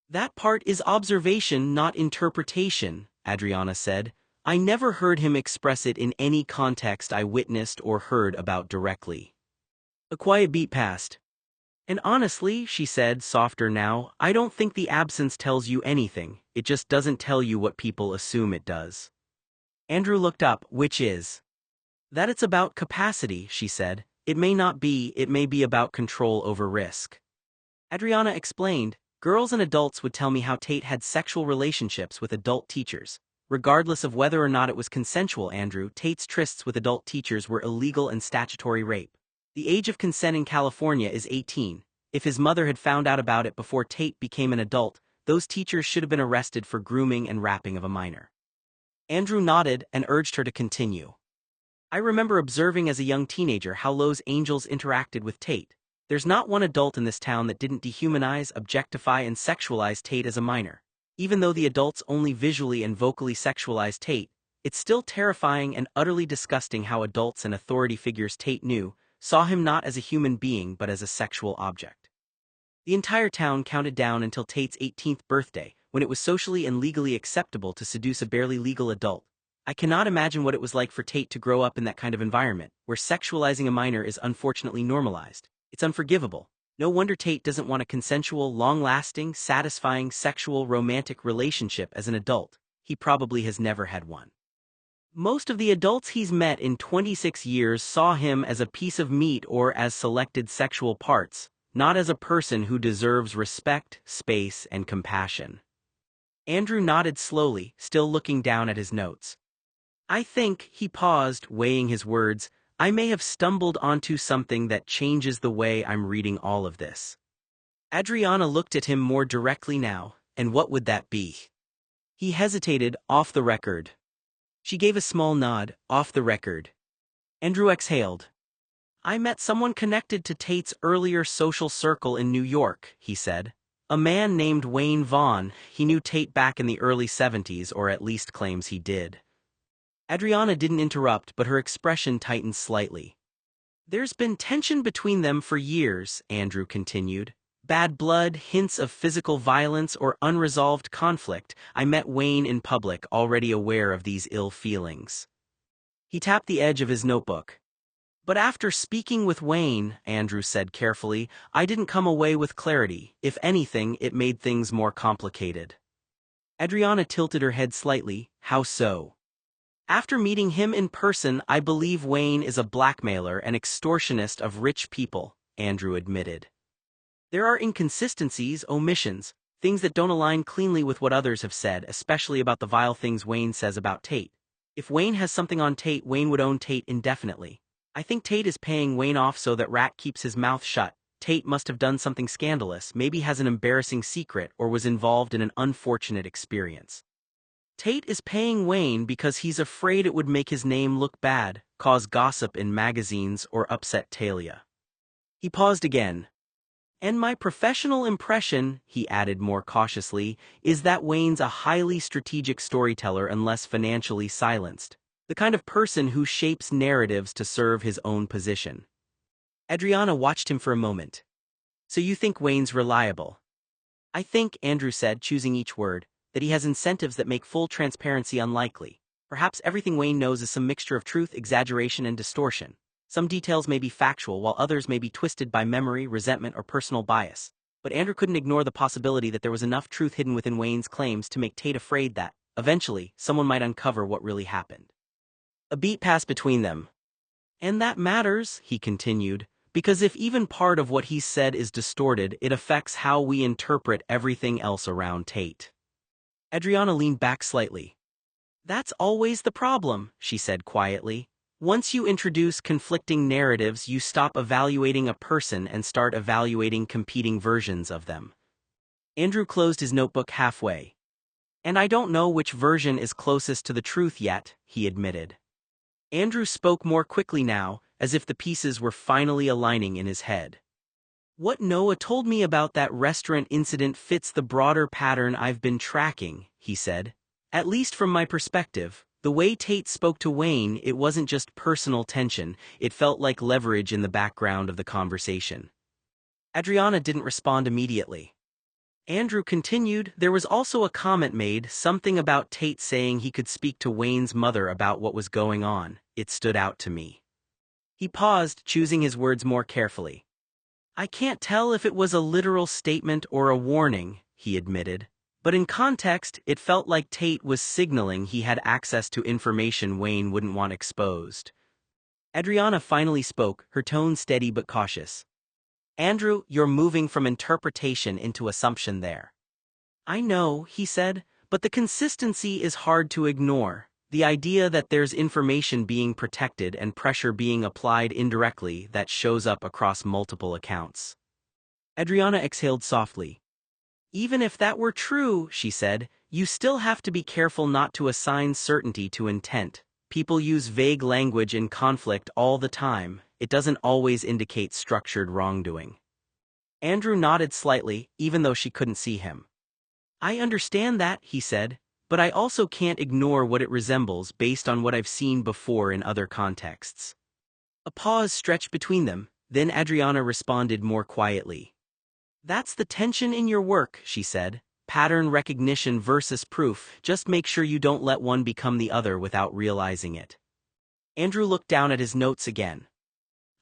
That part is observation, not interpretation, Adriana said. I never heard him express it in any context I witnessed or heard about directly. A quiet beat passed. And honestly, she said, softer now, I don't think the absence tells you anything, it just doesn't tell you what people assume it does. Andrew looked up. Which is? That it's about capacity, she said. It may not be, it may be about control over risk. Adriana explained, girls and adults would tell me how Tate had sexual relationships with adult teachers. Regardless of whether or not it was consensual, Andrew, Tate's trysts with adult teachers were illegal and statutory rape. The age of consent in California is 18. If his mother had found out about it before Tate became an adult, those teachers should have been arrested for grooming and rapping of a minor. Andrew nodded and urged her to continue. I remember observing as a young teenager how Los Angeles interacted with Tate. There's not one adult in this town that didn't dehumanize, objectify, and sexualize Tate as a minor. Even though the adults only visually and vocally sexualized Tate, it's still terrifying and utterly disgusting how adults and authority figures Tate knew saw him not as a human being but as a sexual object. The entire town counted down until Tate's 18th birthday, when it was socially and legally acceptable to seduce a barely legal adult. I cannot imagine what it was like for Tate to grow up in that kind of environment, where sexualizing a minor is unfortunately normalized. It's unforgivable. No wonder Tate doesn't want a consensual, long-lasting, satisfying sexual romantic relationship as an adult. He probably has never had one. Most of the adults he's met in 26 years saw him as a piece of meat or as selected sexual parts, not as a person who deserves respect, space, and compassion. Andrew nodded slowly, still looking down at his notes. I think, he paused, weighing his words, I may have stumbled onto something that changes the way I'm reading all of this. Adriana looked at him more directly now, and what would that be? He hesitated, off the record. She gave a small nod, off the record. Andrew exhaled. I met someone connected to Tate's earlier social circle in New York, he said. A man named Wayne Vaughn. He knew Tate back in the early 70s, or at least claims he did. Adriana didn't interrupt, but her expression tightened slightly. There's been tension between them for years, Andrew continued. Bad blood, hints of physical violence, or unresolved conflict. I met Wayne in public, already aware of these ill feelings. He tapped the edge of his notebook. But after speaking with Wayne, Andrew said carefully, I didn't come away with clarity. If anything, it made things more complicated. Adriana tilted her head slightly. How so? After meeting him in person, I believe Wayne is a blackmailer and extortionist of rich people, Andrew admitted. There are inconsistencies, omissions, things that don't align cleanly with what others have said, especially about the vile things Wayne says about Tate. If Wayne has something on Tate, Wayne would own Tate indefinitely. I think Tate is paying Wayne off so that Rat keeps his mouth shut. Tate must have done something scandalous, maybe has an embarrassing secret, or was involved in an unfortunate experience. Tate is paying Wayne because he's afraid it would make his name look bad, cause gossip in magazines, or upset Talia. He paused again. And my professional impression, he added more cautiously, is that Wayne's a highly strategic storyteller unless financially silenced. The kind of person who shapes narratives to serve his own position. Adriana watched him for a moment. So you think Wayne's reliable? I think, Andrew said, choosing each word, that he has incentives that make full transparency unlikely. Perhaps everything Wayne knows is some mixture of truth, exaggeration, and distortion. Some details may be factual, while others may be twisted by memory, resentment, or personal bias. But Andrew couldn't ignore the possibility that there was enough truth hidden within Wayne's claims to make Tate afraid that, eventually, someone might uncover what really happened. A beat passed between them. And that matters, he continued, because if even part of what he said is distorted, it affects how we interpret everything else around Tate. Adriana leaned back slightly. That's always the problem, she said quietly. Once you introduce conflicting narratives, you stop evaluating a person and start evaluating competing versions of them. Andrew closed his notebook halfway. And I don't know which version is closest to the truth yet, he admitted. Andrew spoke more quickly now, as if the pieces were finally aligning in his head. What Noah told me about that restaurant incident fits the broader pattern I've been tracking, he said. At least from my perspective, the way Tate spoke to Wayne, it wasn't just personal tension, it felt like leverage in the background of the conversation. Adriana didn't respond immediately. Andrew continued, there was also a comment made, something about Tate saying he could speak to Wayne's mother about what was going on. It stood out to me. He paused, choosing his words more carefully. I can't tell if it was a literal statement or a warning, he admitted. But in context, it felt like Tate was signaling he had access to information Wayne wouldn't want exposed. Adriana finally spoke, her tone steady but cautious. Andrew, you're moving from interpretation into assumption there. I know, he said, but the consistency is hard to ignore. The idea that there's information being protected and pressure being applied indirectly that shows up across multiple accounts. Adriana exhaled softly. Even if that were true, she said, you still have to be careful not to assign certainty to intent. People use vague language in conflict all the time. It doesn't always indicate structured wrongdoing. Andrew nodded slightly, even though she couldn't see him. I understand that, he said, but I also can't ignore what it resembles based on what I've seen before in other contexts. A pause stretched between them, then Adriana responded more quietly. That's the tension in your work, she said. Pattern recognition versus proof. Just make sure you don't let one become the other without realizing it. Andrew looked down at his notes again.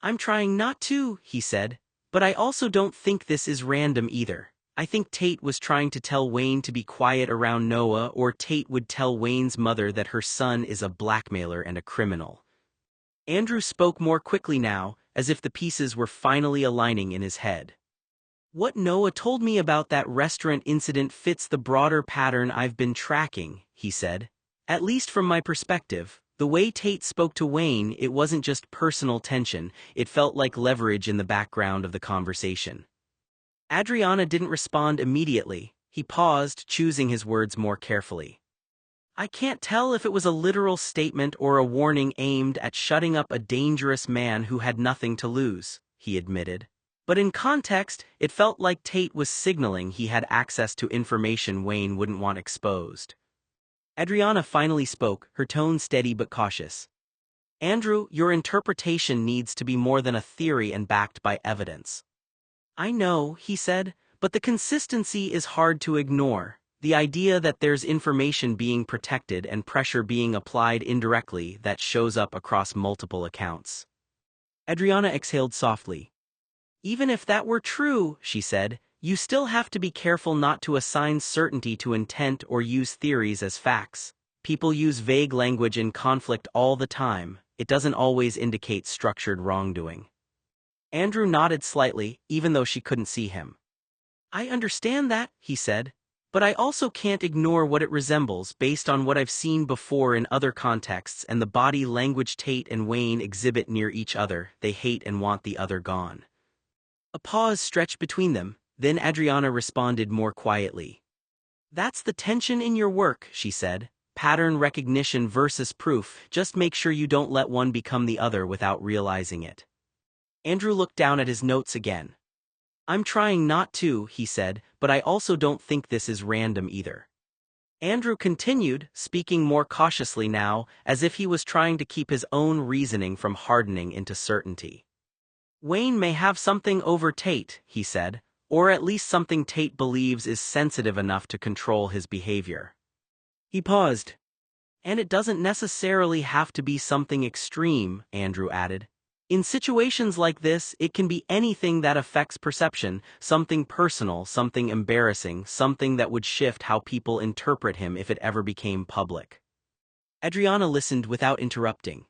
I'm trying not to, he said. But I also don't think this is random either. I think Tate was trying to tell Wayne to be quiet around Noah, or Tate would tell Wayne's mother that her son is a blackmailer and a criminal. Andrew spoke more quickly now, as if the pieces were finally aligning in his head. What Noah told me about that restaurant incident fits the broader pattern I've been tracking, he said. At least from my perspective, the way Tate spoke to Wayne, it wasn't just personal tension, it felt like leverage in the background of the conversation. Adriana didn't respond immediately. He paused, choosing his words more carefully. I can't tell if it was a literal statement or a warning aimed at shutting up a dangerous man who had nothing to lose, he admitted. But in context, it felt like Tate was signaling he had access to information Wayne wouldn't want exposed. Adriana finally spoke, her tone steady but cautious. Andrew, your interpretation needs to be more than a theory and backed by evidence. I know, he said, but the consistency is hard to ignore. The idea that there's information being protected and pressure being applied indirectly that shows up across multiple accounts. Adriana exhaled softly. Even if that were true, she said, you still have to be careful not to assign certainty to intent or use theories as facts. People use vague language in conflict all the time. It doesn't always indicate structured wrongdoing. Andrew nodded slightly, even though she couldn't see him. I understand that, he said. But I also can't ignore what it resembles based on what I've seen before in other contexts and the body language Tate and Wayne exhibit near each other. They hate and want the other gone. A pause stretched between them, then Adriana responded more quietly. That's the tension in your work, she said. Pattern recognition versus proof. Just make sure you don't let one become the other without realizing it. Andrew looked down at his notes again. I'm trying not to, he said, but I also don't think this is random either. Andrew continued, speaking more cautiously now, as if he was trying to keep his own reasoning from hardening into certainty. Wayne may have something over Tate, he said, or at least something Tate believes is sensitive enough to control his behavior. He paused. And it doesn't necessarily have to be something extreme, Andrew added. In situations like this, it can be anything that affects perception, something personal, something embarrassing, something that would shift how people interpret him if it ever became public. Adriana listened without interrupting.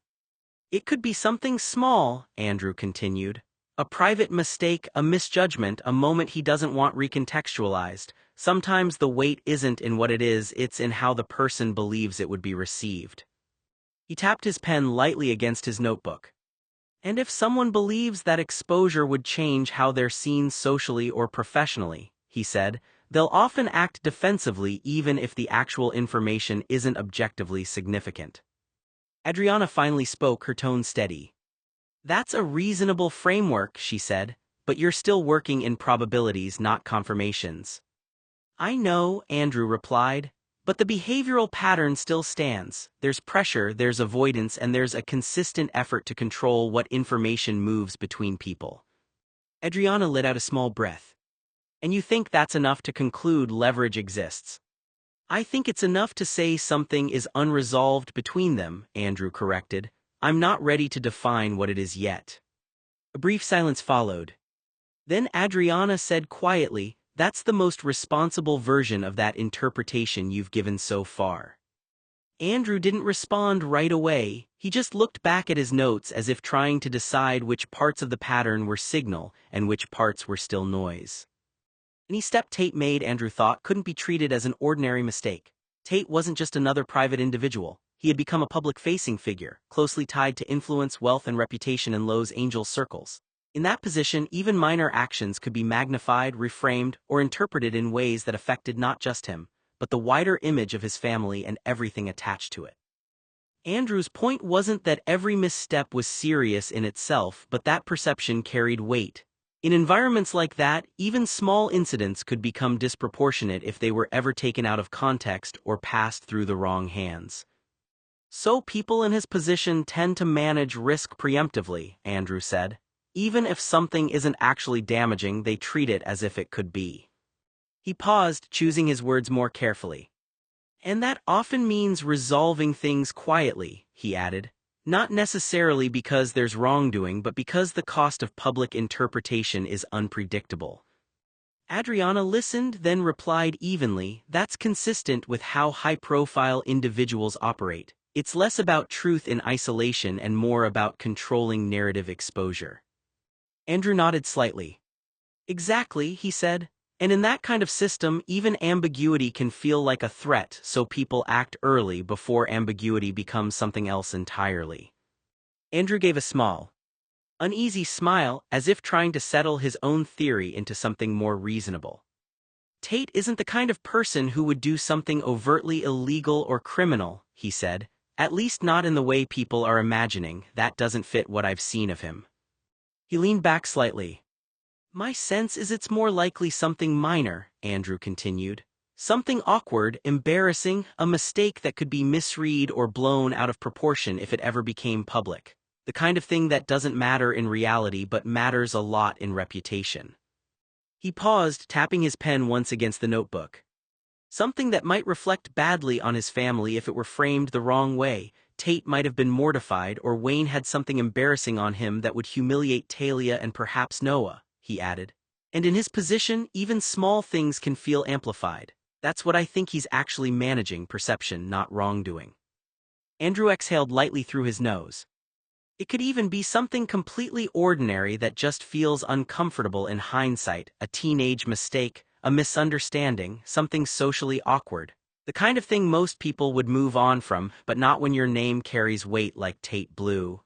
It could be something small, Andrew continued. A private mistake, a misjudgment, a moment he doesn't want recontextualized. Sometimes the weight isn't in what it is, it's in how the person believes it would be received. He tapped his pen lightly against his notebook. And if someone believes that exposure would change how they're seen socially or professionally, he said, they'll often act defensively even if the actual information isn't objectively significant. Adriana finally spoke, her tone steady. That's a reasonable framework, she said, but you're still working in probabilities, not confirmations. I know, Andrew replied. But the behavioral pattern still stands. There's pressure, there's avoidance, and there's a consistent effort to control what information moves between people. Adriana let out a small breath. And you think that's enough to conclude leverage exists? I think it's enough to say something is unresolved between them, Andrew corrected. I'm not ready to define what it is yet. A brief silence followed. Then Adriana said quietly, that's the most responsible version of that interpretation you've given so far. Andrew didn't respond right away, he just looked back at his notes as if trying to decide which parts of the pattern were signal and which parts were still noise. Any step Tate made, Andrew thought, couldn't be treated as an ordinary mistake. Tate wasn't just another private individual. He had become a public-facing figure, closely tied to influence, wealth, and reputation in Los Angeles circles. In that position, even minor actions could be magnified, reframed, or interpreted in ways that affected not just him, but the wider image of his family and everything attached to it. Andrew's point wasn't that every misstep was serious in itself, but that perception carried weight. In environments like that, even small incidents could become disproportionate if they were ever taken out of context or passed through the wrong hands. So people in his position tend to manage risk preemptively, Andrew said. Even if something isn't actually damaging, they treat it as if it could be. He paused, choosing his words more carefully. And that often means resolving things quietly, he added. Not necessarily because there's wrongdoing, but because the cost of public interpretation is unpredictable. Adriana listened, then replied evenly, "That's consistent with how high-profile individuals operate. It's less about truth in isolation and more about controlling narrative exposure." Andrew nodded slightly. "Exactly," he said. "And in that kind of system, even ambiguity can feel like a threat, so people act early before ambiguity becomes something else entirely." Andrew gave a small, uneasy smile, as if trying to settle his own theory into something more reasonable. "Tate isn't the kind of person who would do something overtly illegal or criminal," he said. "At least not in the way people are imagining. That doesn't fit what I've seen of him." He leaned back slightly. "My sense is it's more likely something minor," Andrew continued. "Something awkward, embarrassing, a mistake that could be misread or blown out of proportion if it ever became public. The kind of thing that doesn't matter in reality but matters a lot in reputation." He paused, tapping his pen once against the notebook. "Something that might reflect badly on his family if it were framed the wrong way. Tate might have been mortified, or Wayne had something embarrassing on him that would humiliate Talia and perhaps Noah," he added. "And in his position, even small things can feel amplified. That's what I think he's actually managing, perception, not wrongdoing." Andrew exhaled lightly through his nose. "It could even be something completely ordinary that just feels uncomfortable in hindsight, a teenage mistake, a misunderstanding, something socially awkward. The kind of thing most people would move on from, but not when your name carries weight like Tate Blue."